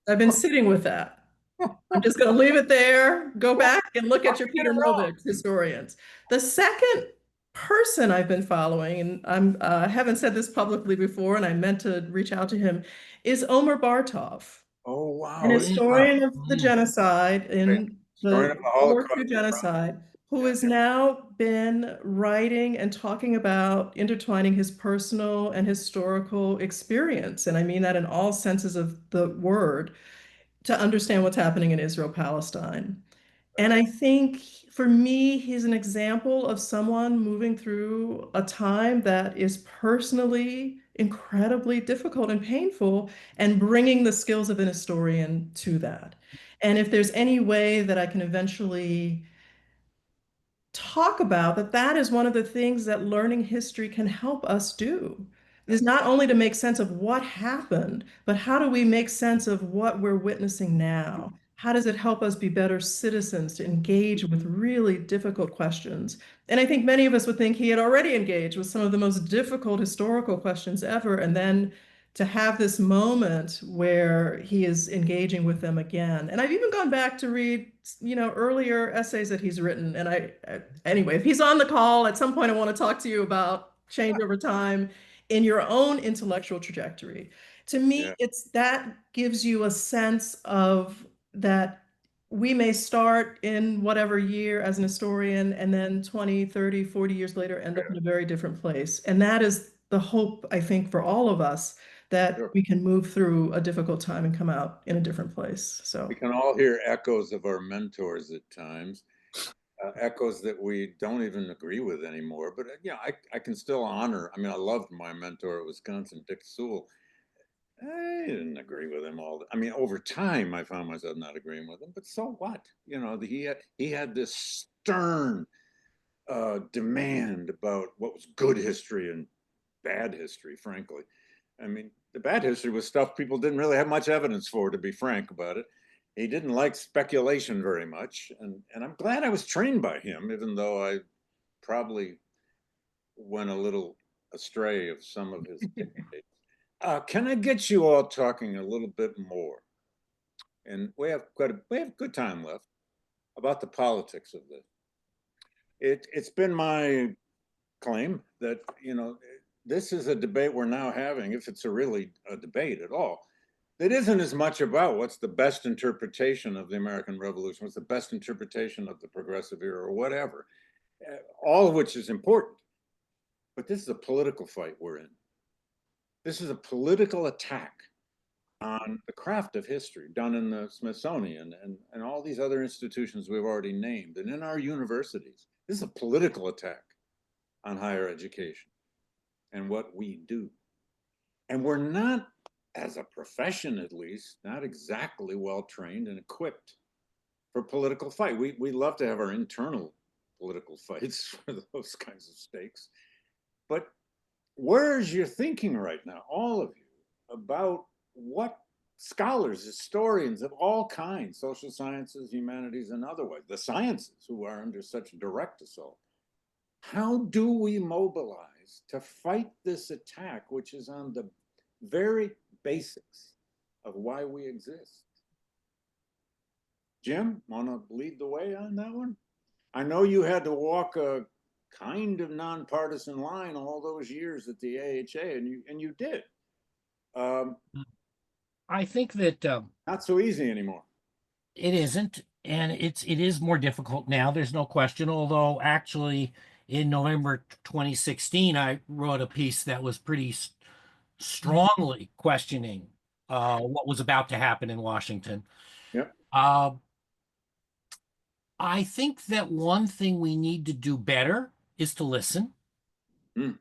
D: I've been sitting with that. I'm just going to leave it there. Go back and look at your Peter Novick's historians. The second person I've been following, and I haven't said this publicly before, and I meant to reach out to him, is Omer Bartov,
A: Oh, wow.
D: an historian of the genocide in
A: Historian
D: the
A: of the
D: World War II
A: Holocaust.
D: genocide, who
A: Yeah.
D: has now been writing and talking about intertwining his personal and historical experience. And I mean that in all senses of the word, to understand what's happening in Israel, Palestine. And I think for me, he's an example of someone moving through a time that is personally incredibly difficult and painful and bringing the skills of an historian to that. And if there's any way that I can eventually talk about that, that is one of the things that learning history can help us do, is not only to make sense of what happened, but how do we make sense of what we're witnessing now? How does it help us be better citizens to engage with really difficult questions? And I think many of us would think he had already engaged with some of the most difficult historical questions ever, and then to have this moment where he is engaging with them again. And I've even gone back to read, earlier essays that he's written. And anyway, if he's on the call, at some point I want to talk to you about change over time in your own intellectual trajectory. To me,
A: Yeah.
D: it's that gives you a sense of that we may start in whatever year as an historian and then 20, 30, 40 years later end up in a very different place. And that is the hope, I think, for all of us, that
A: Sure.
D: we can move through a difficult time and come out in a different place. So
A: We can all hear echoes of our mentors at times, echoes that we don't even agree with anymore. But I can still honor. I mean, I loved my mentor at Wisconsin, Dick Sewell. I didn't agree with him I mean, over time, I found myself not agreeing with him. But so what? He had this stern demand about what was good history and bad history, frankly. I mean, the bad history was stuff people didn't really have much evidence for, to be frank about it. He didn't like speculation very much. And I'm glad I was trained by him, even though I probably went a little astray of some of his dictates. Can I get you all talking a little bit more? And we have good time left about the politics of this. It's been my claim that, this is a debate we're now having, if it's really a debate at all, that isn't as much about what's the best interpretation of the American Revolution, what's the best interpretation of the progressive era or whatever, all of which is important. But this is a political fight we're in. This is a political attack on the craft of history done in the Smithsonian and all these other institutions we've already named, and in our universities. This is a political attack on higher education and what we do. And we're not, as a profession at least, not exactly well trained and equipped for political fight. We love to have our internal political fights for those kinds of stakes. But where's your thinking right now, all of you, about what scholars, historians of all kinds, social sciences, humanities, and otherwise, the sciences who are under such direct assault, how do we mobilize to fight this attack, which is on the very basics of why we exist? Jim, want to lead the way on that one? I know you had to walk a kind of nonpartisan line all those years at the AHA, and you did.
C: I think that
A: Not so easy anymore.
C: it isn't, and it is more difficult now. There's no question. Although actually, in November 2016, I wrote a piece that was pretty strongly questioning what was about to happen in Washington.
A: Yep.
C: I think that one thing we need to do better is to listen.
A: Mm.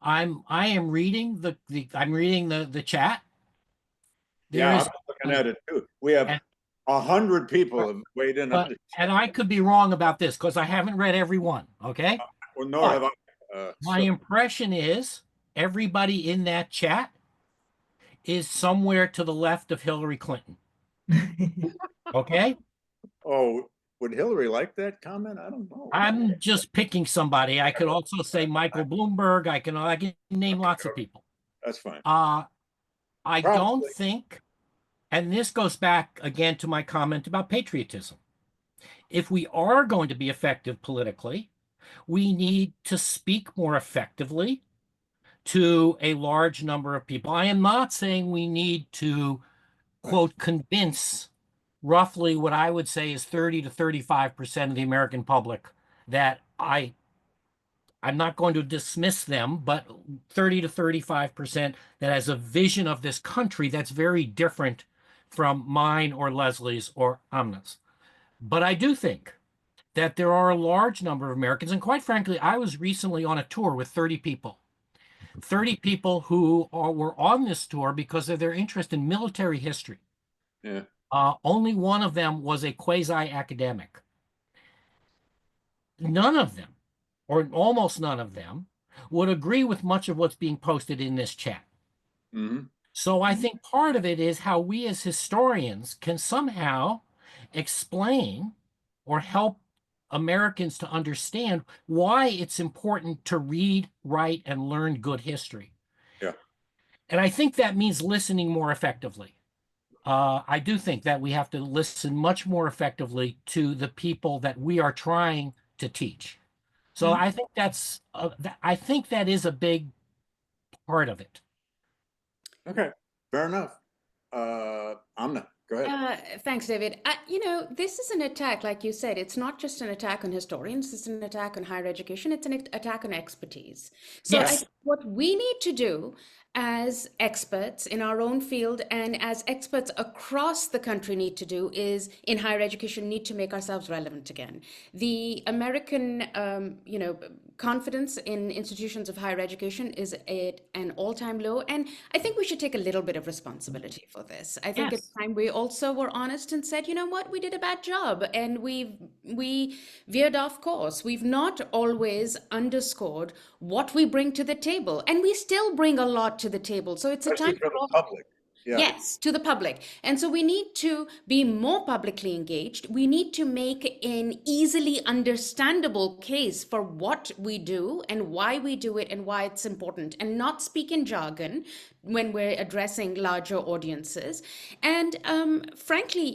C: I am reading the chat.
A: Yeah, I'm looking at it too. We have 100 people have weighed in on it.
C: And I could be wrong about this because I haven't read every one. Okay.
A: Well, nor have I.
C: My impression is everybody in that chat is somewhere to the left of Hillary Clinton. Okay?
A: Oh, would Hillary like that comment? I don't know.
C: I'm just picking somebody. I could also say Michael Bloomberg. I can name lots of people.
A: That's fine.
C: I don't
A: Probably.
C: think, and this goes back again to my comment about patriotism. If we are going to be effective politically, we need to speak more effectively to a large number of people. I am not saying we need to, quote, convince roughly what I would say is 30 to 35% of the American public that I'm not going to dismiss them, but 30 to 35% that has a vision of this country that's very different from mine or Leslie's or Amna's. But I do think that there are a large number of Americans, and quite frankly, I was recently on a tour with 30 people. 30 people who were on this tour because of their interest in military history.
A: Yeah.
C: Only one of them was a quasi-academic. None of them, or almost none of them, would agree with much of what's being posted in this chat.
A: Hmm.
C: So I think part of it is how we as historians can somehow explain or help Americans to understand why it's important to read, write, and learn good history.
A: Yeah.
C: And I think that means listening more effectively. I do think that we have to listen much more effectively to the people that we are trying to teach. So
A: Mhm.
C: I think I think that is a big part of it.
A: Okay. Fair enough. Amna, go ahead.
E: Thanks, David. This is an attack, like you said. It's not just an attack on historians, it's an attack on higher education, it's an attack on expertise. So I
C: Yes.
E: think what we need to do as experts in our own field and as experts across the country need to do is in higher education need to make ourselves relevant again. The American confidence in institutions of higher education is at an all-time low, and I think we should take a little bit of responsibility for this. I think it's
C: Yes.
E: time we also were honest and said, you know what, we did a bad job and we veered off course. We've not always underscored what we bring to the table, and we still bring a lot to the table. So it's a
A: Especially
E: time
A: for
E: for
A: the
E: all.
A: public. Yeah.
E: Yes, to the public. And so we need to be more publicly engaged. We need to make an easily understandable case for what we do and why we do it and why it's important, and not speak in jargon when we're addressing larger audiences. And frankly,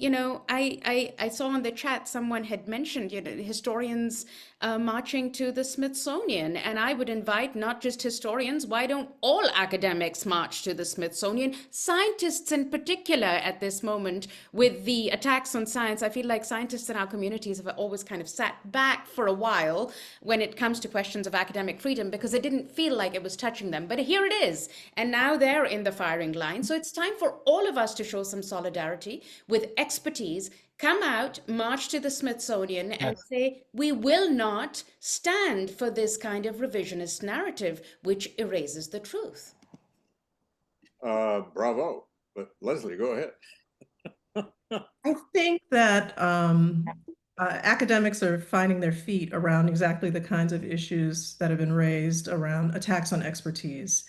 E: I saw in the chat someone had mentioned, historians marching to the Smithsonian. And I would invite not just historians, why don't all academics march to the Smithsonian? Scientists in particular at this moment with the attacks on science. I feel like scientists in our communities have always kind of sat back for a while when it comes to questions of academic freedom because it didn't feel like it was touching them. But here it is. And now they're in the firing line. So it's time for all of us to show some solidarity with expertise. Come out, march to the Smithsonian, and
C: Yes.
E: say, we will not stand for this kind of revisionist narrative which erases the truth.
A: Bravo. But Leslie, go ahead.
D: I think that academics are finding their feet around exactly the kinds of issues that have been raised around attacks on expertise.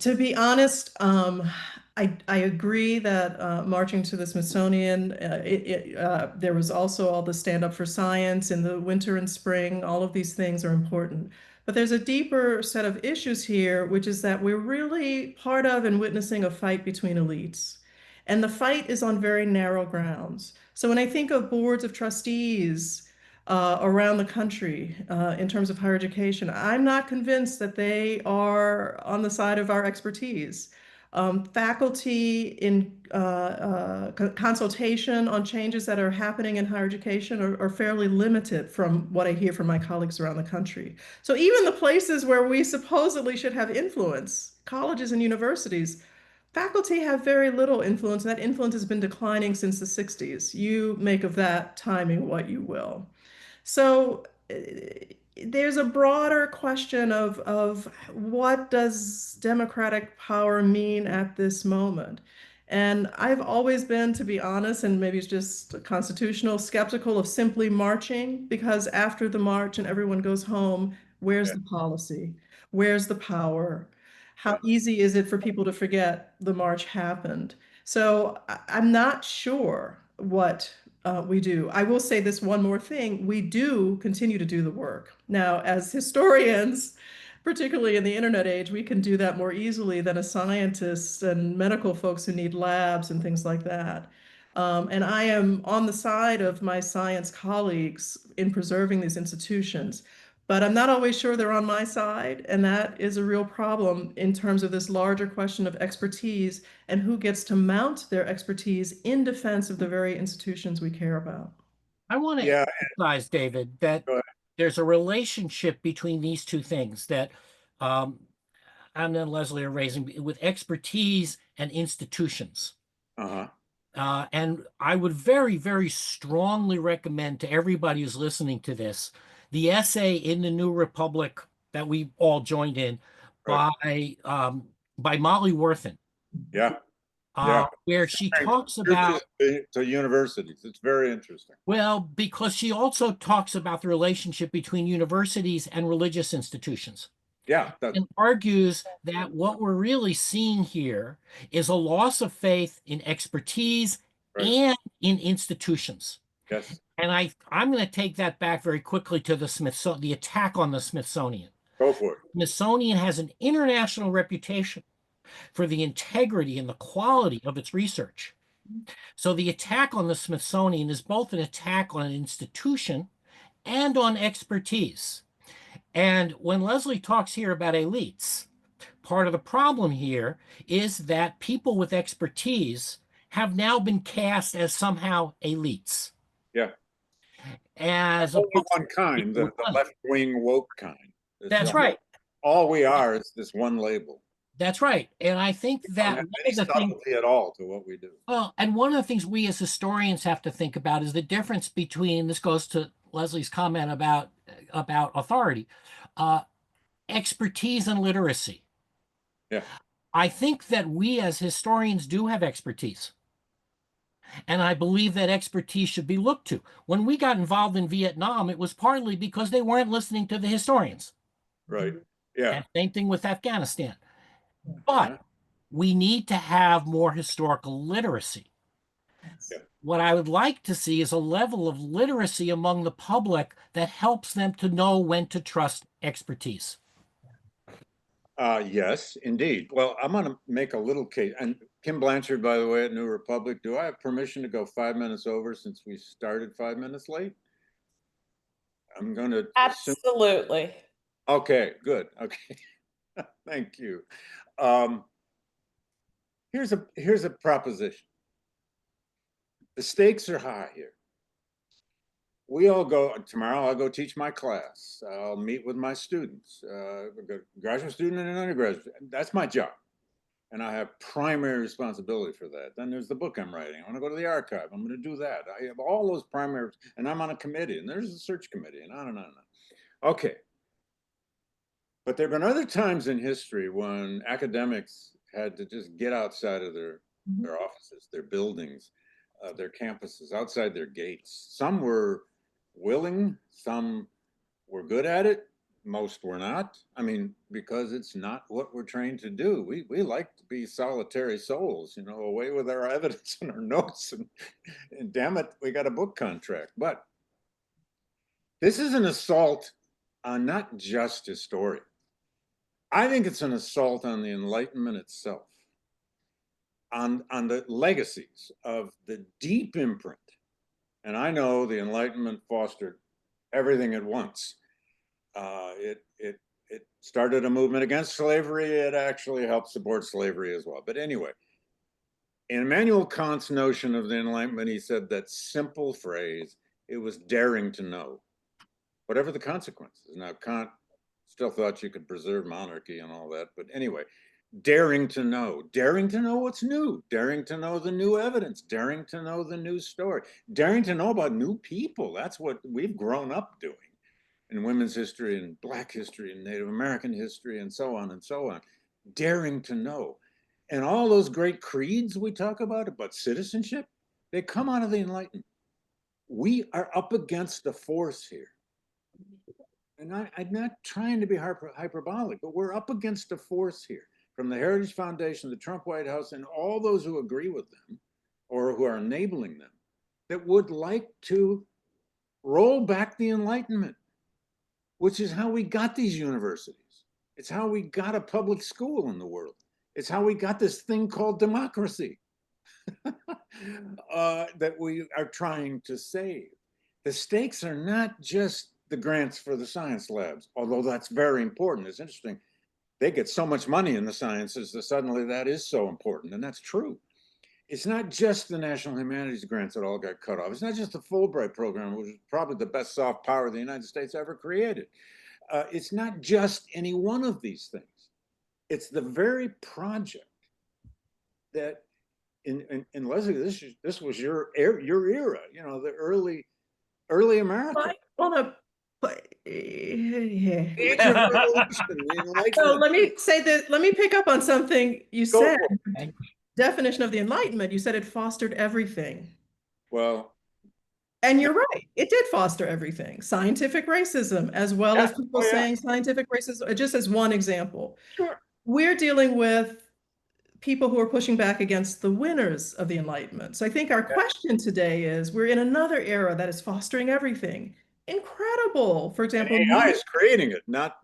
D: To be honest, I agree that marching to the Smithsonian, there was also all the Stand Up for Science in the winter and spring. All of these things are important. But there's a deeper set of issues here, which is that we're really part of and witnessing a fight between elites. And the fight is on very narrow grounds. So when I think of boards of trustees, around the country in terms of higher education. I'm not convinced that they are on the side of our expertise. Faculty in consultation on changes that are happening in higher education are fairly limited from what I hear from my colleagues around the country. So even the places where we supposedly should have influence, colleges and universities, faculty have very little influence, and that influence has been declining since the 60s. You make of that timing what you will. So there's a broader question of what does democratic power mean at this moment? And I've always been, to be honest, and maybe it's just constitutional, skeptical of simply marching, because after the march and everyone goes home, where's
A: Yeah.
D: the policy? Where's the power? How
A: Yeah.
D: easy is it for people to forget the march happened? So I'm not sure what we do. I will say this one more thing. We do continue to do the work. Now, as historians, particularly in the internet age, we can do that more easily than a scientist and medical folks who need labs and things like that. And I am on the side of my science colleagues in preserving these institutions, but I'm not always sure they're on my side. And that is a real problem in terms of this larger question of expertise and who gets to mount their expertise in defense of the very institutions we care about.
C: I want to
A: Yeah,
C: emphasize, David, that
A: go ahead.
C: there's a relationship between these two things that Amna and Leslie are raising with expertise and institutions.
A: Uh-huh.
C: And I would very, very strongly recommend to everybody who's listening to this the essay in the New Republic that we all joined in
A: Right.
C: by Molly Worthen,
A: Yeah. Yeah.
C: where she
A: Comparing
C: talks about,
A: to universities. It's very interesting.
C: well, because she also talks about the relationship between universities and religious institutions.
A: Yeah.
C: And argues that what we're really seeing here is a loss of faith in expertise
A: Right.
C: and in institutions.
A: Yes.
C: And I'm going to take that back very quickly to the attack on the Smithsonian.
A: Go for it.
C: Smithsonian has an international reputation for the integrity and the quality of its research. So the attack on the Smithsonian is both an attack on an institution and on expertise. And when Leslie talks here about elites, part of the problem here is that people with expertise have now been cast as somehow elites.
A: Yeah.
C: As
A: Only
C: opposed
A: one kind, the left-wing woke kind.
C: That's right.
A: All we are is this one label.
C: That's right. And I think that
A: Don't have any subtlety at all to what we do.
C: well, and one of the things we as historians have to think about is the difference between, this goes to Leslie's comment about authority, expertise and literacy.
A: Yeah.
C: I think that we as historians do have expertise. And I believe that expertise should be looked to. When we got involved in Vietnam, it was partly because they weren't listening to the historians.
A: Right. Yeah.
C: And same thing with Afghanistan.
A: Yeah.
C: But we need to have more historical literacy.
A: Yeah.
C: What I would like to see is a level of literacy among the public that helps them to know when to trust expertise.
A: Yes, indeed. Well, I'm going to make a little case. And Kim Blanchard, by the way, at New Republic, do I have permission to go 5 minutes over since we started 5 minutes late? I'm going to assume.
B: Absolutely.
A: Okay, good. Okay. Thank you. Here's a proposition. The stakes are high here. We all go tomorrow. I'll go teach my class. I'll meet with my students, graduate student and an undergraduate. That's my job, and I have primary responsibility for that. Then there's the book I'm writing. I want to go to the archive. I'm going to do that. I have all those primary, and I'm on a committee, and there's a search committee, and on and on and on. Okay, but there have been other times in history when academics had to just get outside of their offices, their buildings, their campuses, outside their gates. Some were willing, some were good at it, most were not. I mean, because it's not what we're trained to do. We like to be solitary souls, you know, away with our evidence and our notes, and damn it, we got a book contract. But this is an assault on not just historians. I think it's an assault on the Enlightenment itself, on the legacies of the deep imprint. And I know the Enlightenment fostered everything at once. It started a movement against slavery. It actually helped support slavery as well. But anyway, in Immanuel Kant's notion of the Enlightenment, he said that simple phrase, it was daring to know, whatever the consequences. Now, Kant still thought you could preserve monarchy and all that. But anyway, daring to know what's new, daring to know the new evidence, daring to know the new story, daring to know about new people. That's what we've grown up doing in women's history and Black history and Native American history and so on and so on. Daring to know. And all those great creeds we talk about citizenship, they come out of the Enlightenment. We are up against the force here. And I'm not trying to be hyperbolic, but we're up against a force here from the Heritage Foundation, the Trump White House, and all those who agree with them or who are enabling them. that would like to roll back the Enlightenment, which is how we got these universities. It's how we got a public school in the world. It's how we got this thing called democracy that we are trying to save. The stakes are not just the grants for the science labs, although that's very important. It's interesting. They get so much money in the sciences that suddenly that is so important, and that's true. It's not just the National Humanities grants that all got cut off. It's not just the Fulbright program, which is probably the best soft power the United States ever created. It's not just any one of these things. It's the very project that, in Leslie, this was your era, you know, the early America.
D: Well, no,
A: The Age of Revolution, the Enlightenment.
D: so let me say that, let me pick up on something you
A: Go
D: said.
A: for it.
D: Definition of the Enlightenment, you said it fostered everything.
A: Well,
D: And you're right, it did foster everything. Scientific racism, as well
A: Yeah.
D: as people
A: Oh, yeah.
D: saying scientific racism, just as one example.
A: sure.
D: We're dealing with people who are pushing back against the winners of the Enlightenment. So I think our question today is, we're in another era that is fostering everything. Incredible. For
A: And
D: example,
A: AI is creating it, not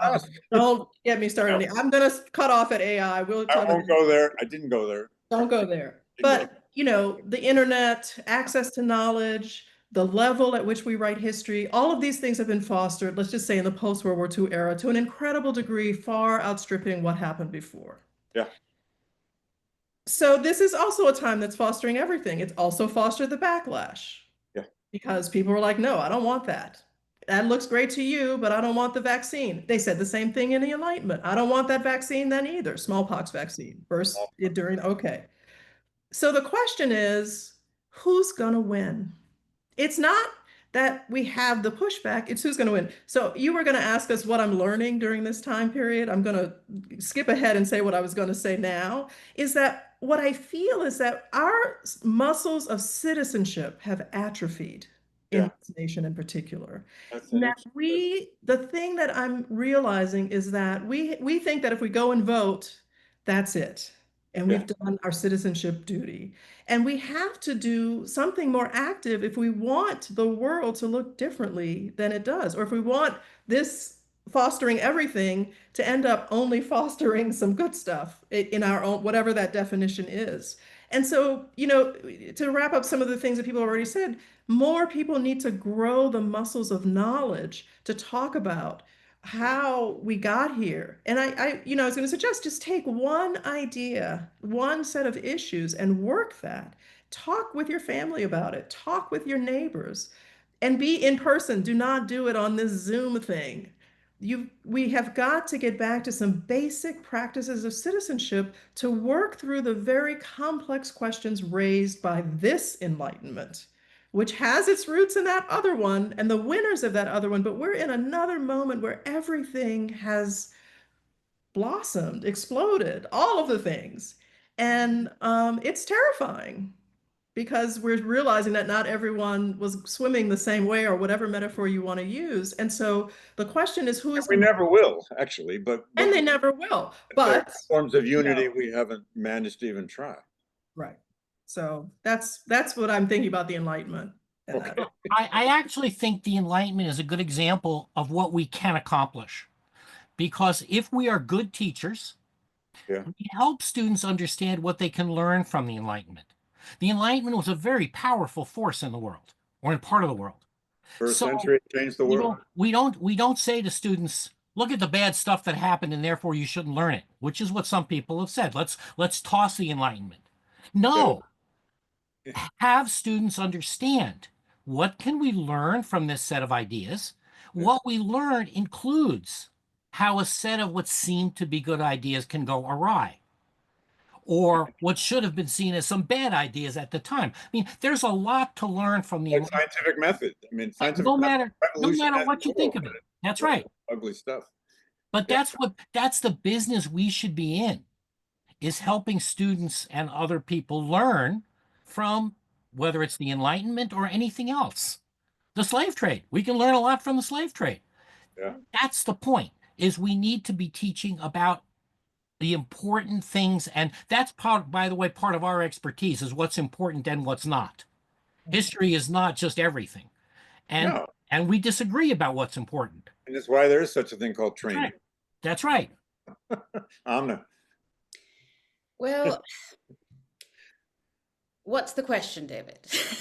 A: us.
D: don't get me started on it. I'm going to cut off at AI. We'll
A: I
D: talk
A: won't
D: about
A: go there. I didn't go there.
D: Don't go there.
A: Didn't go
D: But, you know, the internet, access to knowledge, the level at which we write history, all of these things have been fostered, let's just say in the post-World War II era, to an incredible degree, far outstripping what happened before.
A: Yeah.
D: So this is also a time that's fostering everything. It's also fostered the backlash.
A: Yeah.
D: Because people were like, no, I don't want that. That looks great to you, but I don't want the vaccine. They said the same thing in the Enlightenment. I don't want that vaccine then either. Smallpox vaccine. First, okay. So the question is, who's going to win? It's not that we have the pushback, it's who's going to win. So you were going to ask us what I'm learning during this time period. I'm going to skip ahead and say what I was going to say now, is that what I feel is that our muscles of citizenship have atrophied in
A: Yeah.
D: this nation in particular.
A: That's
D: Now the thing that I'm realizing is that we think that if we go and vote, that's it. And we've done our citizenship duty. And we have to do something more active if we want the world to look differently than it does, or if we want this fostering everything to end up only fostering some good stuff in our own, whatever that definition is. And so, you know, to wrap up some of the things that people have already said, more people need to grow the muscles of knowledge to talk about how we got here. And you know, I was going to suggest just take one idea, one set of issues and work that. Talk with your family about it. Talk with your neighbors and be in person. Do not do it on this Zoom thing. We have got to get back to some basic practices of citizenship to work through the very complex questions raised by this Enlightenment, which has its roots in that other one and the winners of that other one. But we're in another moment where everything has blossomed, exploded, all of the things. And it's terrifying because we're realizing that not everyone was swimming the same way, or whatever metaphor you want to use. And so the question is, who is
A: We never will, actually, but
D: and they never will. But
A: forms of unity
D: you know.
A: we haven't managed to even try.
D: Right. So that's what I'm thinking about the Enlightenment.
A: Okay.
C: I actually think the Enlightenment is a good example of what we can accomplish. Because if we are good teachers,
A: Yeah.
C: we help students understand what they can learn from the Enlightenment. The Enlightenment was a very powerful force in the world, or in part of the world.
A: First
C: So,
A: century changed the world.
C: we don't say to students, look at the bad stuff that happened and therefore you shouldn't learn it, which is what some people have said. Let's toss the Enlightenment. No.
A: Yeah.
C: Have students understand, what can we learn from this set of ideas? What we learn includes how a set of what seemed to be good ideas can go awry, or what should have been seen as some bad ideas at the time. I mean, there's a lot to learn from the
A: Like scientific method. I mean, scientific
C: no
A: method
C: matter what you think of it. That's right.
A: Ugly stuff.
C: But
A: Yeah.
C: that's the business we should be in, is helping students and other people learn from, whether it's the Enlightenment or anything else. The slave trade. We can learn a lot from the slave trade.
A: Yeah.
C: That's the point, is we need to be teaching about the important things. And that's part, by the way, part of our expertise is what's important and what's not. History is not just everything. And
A: No,
C: and we disagree about what's important.
A: and that's why there is such a thing called
C: That's
A: training.
C: right. That's right.
A: Amna.
E: Well, what's the question, David?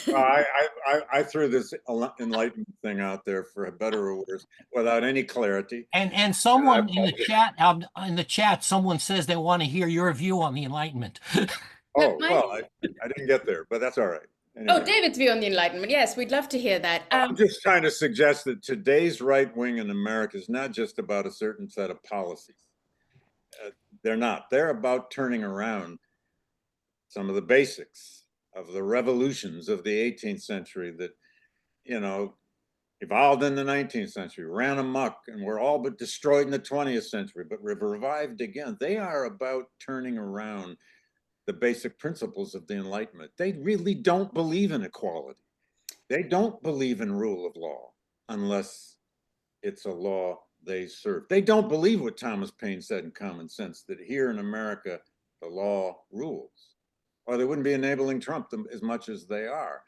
A: I threw this enlightenment thing out there for a better or worse without any clarity.
C: And someone in the chat, someone says they want to hear your view on the Enlightenment.
A: Oh,
E: Mine-
A: well, I didn't get there, but that's all right.
E: Oh,
A: Anyway,
E: David's view on the Enlightenment. Yes, we'd love to hear that.
A: I'm just trying to suggest that today's right wing in America is not just about a certain set of policies. They're not. They're about turning around some of the basics of the revolutions of the 18th century that, you know, evolved in the 19th century, ran amok, and were all but destroyed in the 20th century, but revived again. They are about turning around the basic principles of the Enlightenment. They really don't believe in equality. They don't believe in rule of law unless it's a law they serve. They don't believe what Thomas Paine said in Common Sense, that here in America, the law rules, or they wouldn't be enabling Trump as much as they are.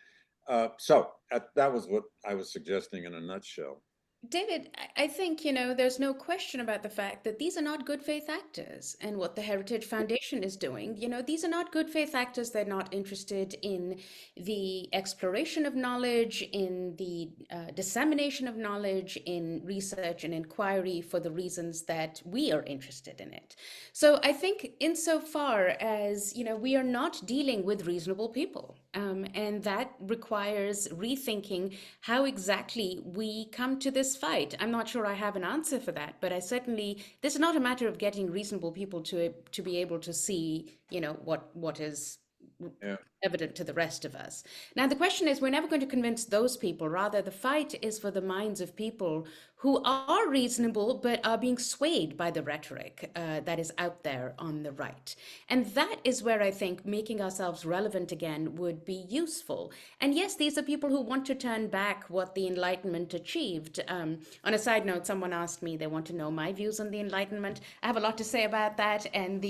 A: So that was what I was suggesting in a nutshell.
E: David, I think, there's no question about the fact that these are not good faith actors. And what the Heritage Foundation is doing, these are not good faith actors. They're not interested in the exploration of knowledge, in the dissemination of knowledge, in research and inquiry for the reasons that we are interested in it. So I think insofar as, we are not dealing with reasonable people. And that requires rethinking how exactly we come to this fight. I'm not sure I have an answer for that, but this is not a matter of getting reasonable people to be able to see, what is evident to the rest of us. Now, the question is, we're never going to convince those people. Rather, the fight is for the minds of people who are reasonable, but are being swayed by the rhetoric that is out there on the right. And that is where I think making ourselves relevant again would be useful. And yes, these are people who want to turn back what the Enlightenment achieved. On a side note, someone asked me, they want to know my views on the Enlightenment. I have a lot to say about that. And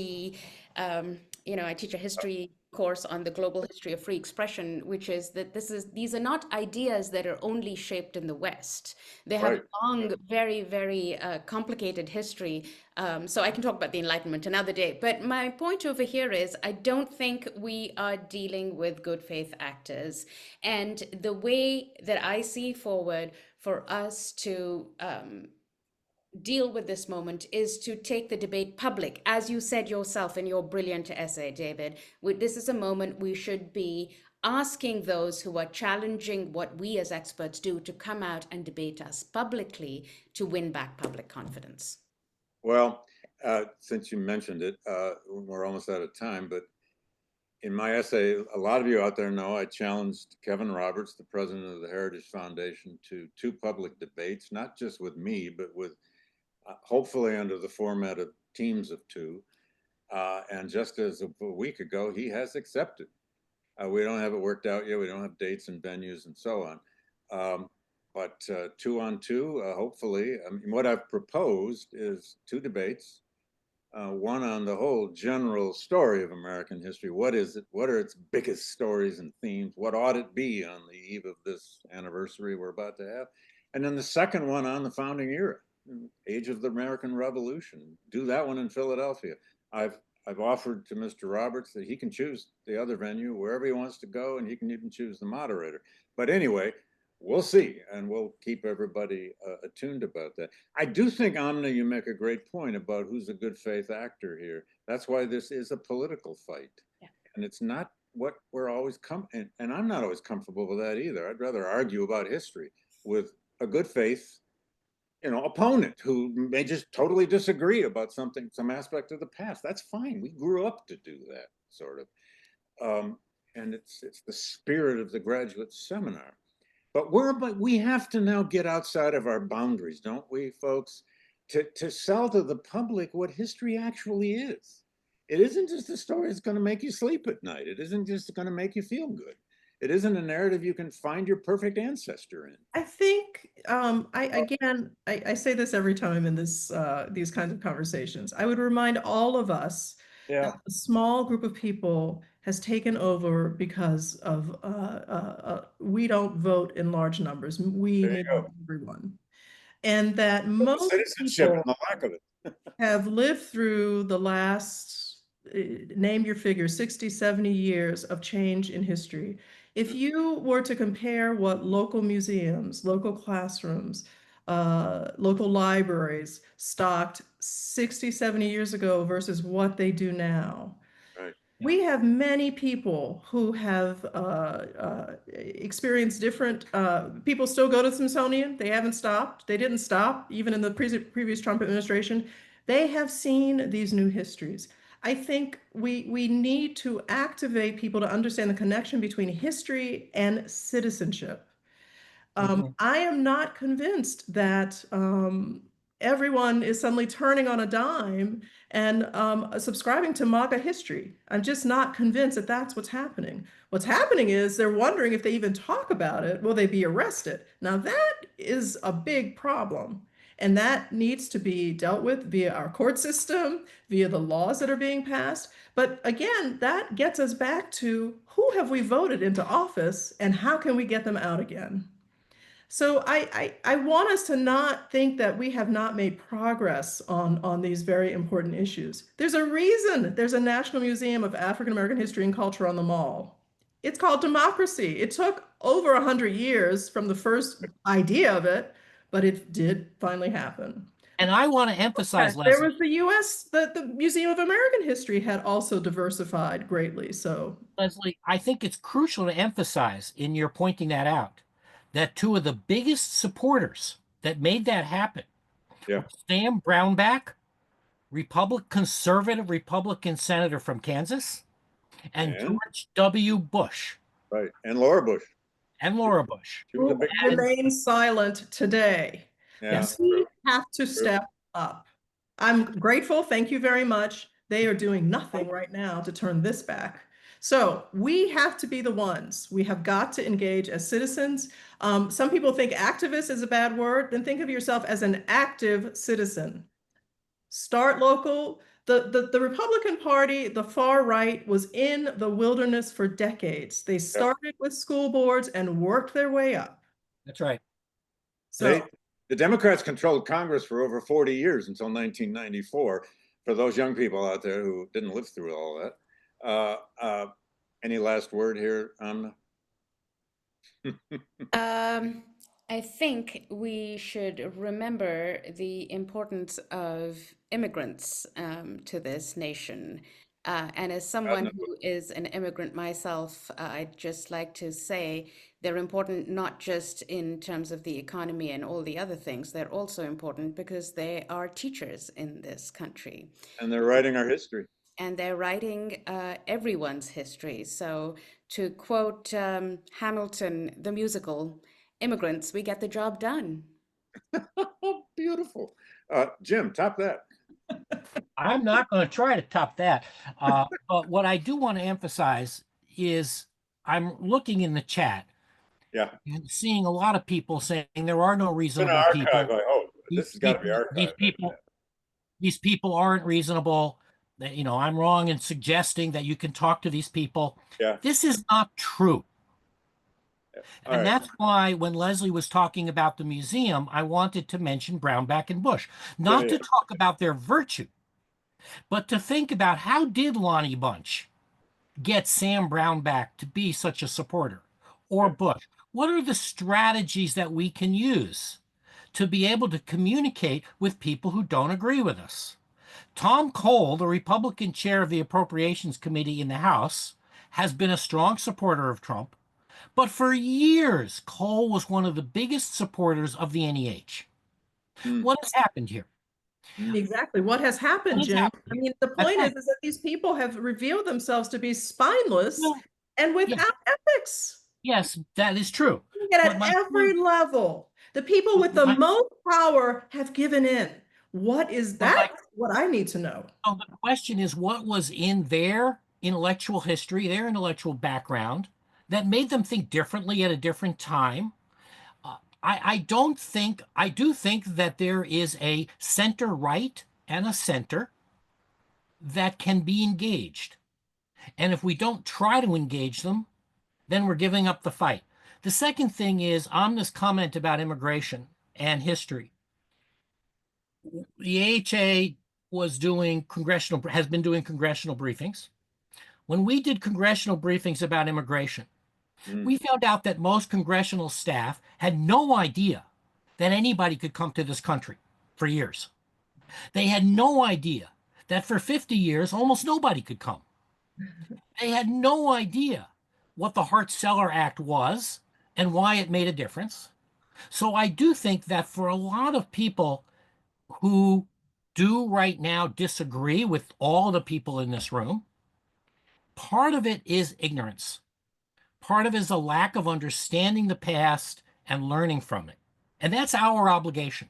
E: I teach a history course on the global history of free expression, which is that these are not ideas that are only shaped in the West. They have
A: Right.
E: long, very, very complicated history. So I can talk about the Enlightenment another day. But my point over here is I don't think we are dealing with good faith actors. And the way that I see forward for us to deal with this moment is to take the debate public. As you said yourself in your brilliant essay, David, this is a moment we should be asking those who are challenging what we as experts do to come out and debate us publicly to win back public confidence.
A: Well, since you mentioned it, we're almost out of time, but in my essay, a lot of you out there know I challenged Kevin Roberts, the president of the Heritage Foundation, to 2 public debates, not just with me, but with hopefully under the format of teams of 2. And just as a week ago, he has accepted. We don't have it worked out yet. We don't have dates and venues and so on. But 2 on 2, hopefully. I mean, what I've proposed is 2 debates. One on the whole general story of American history. What is it? What are its biggest stories and themes? What ought it be on the eve of this anniversary we're about to have? And then the second one on the founding era, age of the American Revolution. Do that one in Philadelphia. I've offered to Mr. Roberts that he can choose the other venue wherever he wants to go, and he can even choose the moderator. But anyway, we'll see, and we'll keep everybody attuned about that. I do think, Amna, you make a great point about who's a good faith actor here. That's why this is a political fight. Yeah. And it's not what we're always and I'm not always comfortable with that either. I'd rather argue about history with a good faith opponent who may just totally disagree about some aspect of the past. That's fine. We grew up to do that, sort of. And it's the spirit of the graduate seminar. But we have to now get outside of our boundaries, don't we, folks, to sell to the public what history actually is. It isn't just a story that's going to make you sleep at night. It isn't just going to make you feel good. It isn't a narrative you can find your perfect ancestor in.
D: I think I say this every time in these kinds of conversations. I would remind all of us
A: Yeah.
D: A small group of people has taken over because of we don't vote in large numbers. We
A: There you
D: mean
A: go.
D: everyone. And that most
A: Citizenship and
D: people
A: the lack of it.
D: have lived through the last, name your figure, 60, 70 years of change in history. If you were to compare what local museums, local classrooms, local libraries stocked 60, 70 years ago versus what they do now,
A: Right.
D: we have many people who have experienced different, people still go to the Smithsonian. They haven't stopped. They didn't stop, even in the previous Trump administration. They have seen these new histories. I think we need to activate people to understand the connection between history and citizenship. I am not convinced that everyone is suddenly turning on a dime and subscribing to MAGA history. I'm just not convinced that that's what's happening. What's happening is they're wondering if they even talk about it, will they be arrested? Now, that is a big problem. And that needs to be dealt with via our court system, via the laws that are being passed. But again, that gets us back to who have we voted into office and how can we get them out again? So I want us to not think that we have not made progress on these very important issues. There's a reason there's a National Museum of African American History and Culture on the Mall. It's called democracy. It took over 100 years from the first idea of it, but it did finally happen.
C: And I want to emphasize,
D: There
C: Leslie,
D: was the US, the Museum of American History had also diversified greatly. So
C: Leslie, I think it's crucial to emphasize in your pointing that out that two of the biggest supporters that made that happen
A: Yeah.
C: were Sam Brownback, conservative Republican senator from Kansas, and
A: And
C: George W. Bush
A: right. And Laura Bush.
C: and Laura Bush.
A: She was a
D: who
A: big
D: remains silent today.
A: yeah.
D: We have to step up. I'm grateful. Thank you very much. They are doing nothing right now to turn this back. So we have to be the ones. We have got to engage as citizens. Some people think activist is a bad word. Then think of yourself as an active citizen. Start local. The Republican Party, the far right, was in the wilderness for decades. They started with school boards and worked their way up.
C: That's right.
D: So
A: The Democrats controlled Congress for over 40 years until 1994. For those young people out there who didn't live through all that, any last word here, Amna?
E: I think we should remember the importance of immigrants to this nation. And as someone who is an immigrant myself, I'd just like to say they're important not just in terms of the economy and all the other things, they're also important because they are teachers in this country.
A: And they're writing our history.
E: And they're writing everyone's history. So to quote Hamilton, the musical, immigrants, we get the job done.
A: Oh, beautiful. Jim, top that.
C: I'm not going to try to top that. But what I do want to emphasize is I'm looking in the chat
A: Yeah.
C: and seeing a lot of people saying there are no
A: It's in
C: reasonable
A: our
C: people.
A: archive. Oh, this has got to be archived.
C: These people aren't reasonable. You know, I'm wrong in suggesting that you can talk to these people.
A: Yeah.
C: This is not true.
A: All
C: And
A: right.
C: that's why when Leslie was talking about the museum, I wanted to mention Brownback and Bush, not to talk about their virtue, but to think about how did Lonnie Bunch get Sam Brownback to be such a supporter, or Bush? What are the strategies that we can use to be able to communicate with people who don't agree with us? Tom Cole, the Republican chair of the Appropriations Committee in the House, has been a strong supporter of Trump, but for years, Cole was one of the biggest supporters of the NEH. What has happened here?
D: exactly what has happened,
C: What has
D: Jim.
C: happened
D: I
C: here?
D: mean, the
C: That's
D: point
C: right.
D: is that these people have revealed themselves to be spineless
C: Well,
D: and
C: yes,
D: without ethics.
C: yes, that is true.
D: Yet
C: But
D: at
C: my
D: every
C: point,
D: level, the people with the most power have given in. What is that? What I need to know.
C: the question is what was in their intellectual history, their intellectual background that made them think differently at a different time? I don't think, I do think that there is a center right and a center that can be engaged. And if we don't try to engage them, then we're giving up the fight. The second thing is Amna's comment about immigration and history. The AHA has been doing congressional briefings. When we did congressional briefings about immigration, we found out that most congressional staff had no idea that anybody could come to this country for years. They had no idea that for 50 years, almost nobody could come. They had no idea what the Hart-Celler Act was and why it made a difference. So I do think that for a lot of people who do right now disagree with all the people in this room, part of it is ignorance. Part of it is a lack of understanding the past and learning from it. And that's our obligation.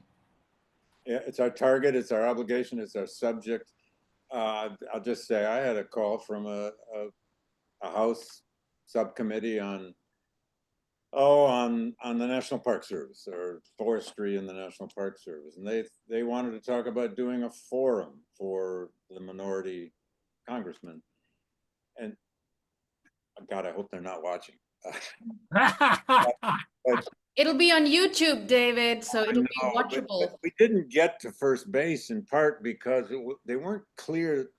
A: Yeah, it's our target, it's our obligation, it's our subject. I'll just say I had a call from a House subcommittee on the National Park Service or forestry in the National Park Service, and they wanted to talk about doing a forum for the minority congressmen. And God, I hope they're not watching. But
E: It'll be on YouTube, David, so it'll be watchable.
A: but we didn't get to first base in part because they weren't clear.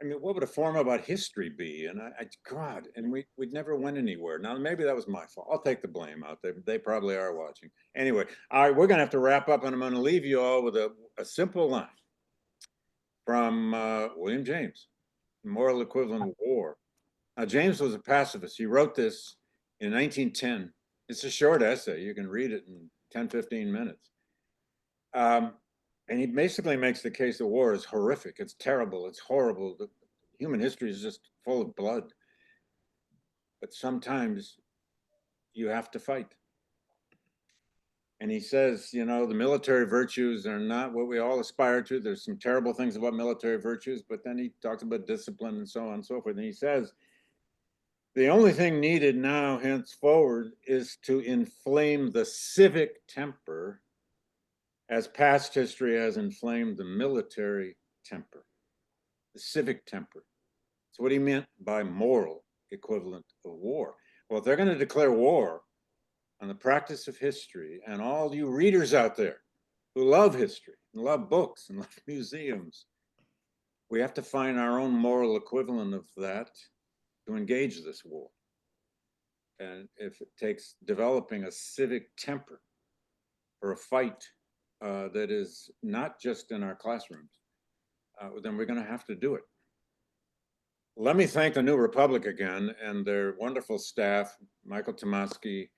A: I mean, what would a forum about history be? And God, and we never went anywhere. Now, maybe that was my fault. I'll take the blame out there. They probably are watching. Anyway, all right, we're going to have to wrap up, and I'm going to leave you all with a simple line from William James, Moral Equivalent of War. Now, James was a pacifist. He wrote this in 1910. It's a short essay. You can read it in 10, 15 minutes. And he basically makes the case that war is horrific. It's terrible. It's horrible. Human history is just full of blood. But sometimes you have to fight. And he says, you know, the military virtues are not what we all aspire to. There's some terrible things about military virtues, but then he talks about discipline and so on and so forth. And he says, the only thing needed now, henceforward, is to inflame the civic temper as past history has inflamed the military temper, the civic temper. That's what he meant by moral equivalent of war. Well, if they're going to declare war on the practice of history, and all you readers out there who love history and love books and love museums, we have to find our own moral equivalent of that to engage this war. And if it takes developing a civic temper for a fight that is not just in our classrooms, then we're going to have to do it. Let me thank the New Republic again and their wonderful staff, Michael Tomasky,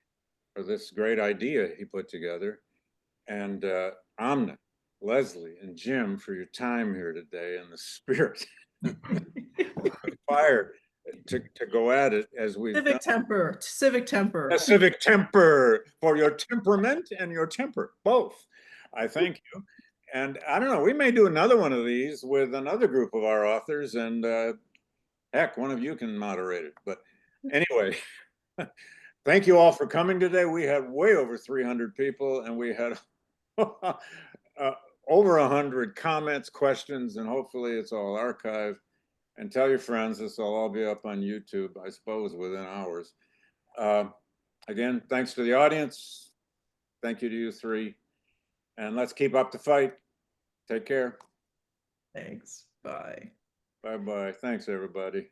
A: for this great idea he put together, and Amna, Leslie, and Jim for your time here today and the spirit, fire to go at it as we
D: Civic temper, civic temper.
A: A civic temper for your temperament and your temper, both. I thank you. And I don't know, we may do another one of these with another group of our authors, and heck, one of you can moderate it. But anyway, thank you all for coming today. We had way over 300 people, and we had over 100 comments, questions, and hopefully it's all archived. And tell your friends, this will all be up on YouTube, I suppose, within hours. Again, thanks to the audience. Thank you to you three. And let's keep up the fight. Take care.
D: Thanks. Bye.
A: Bye-bye. Thanks, everybody.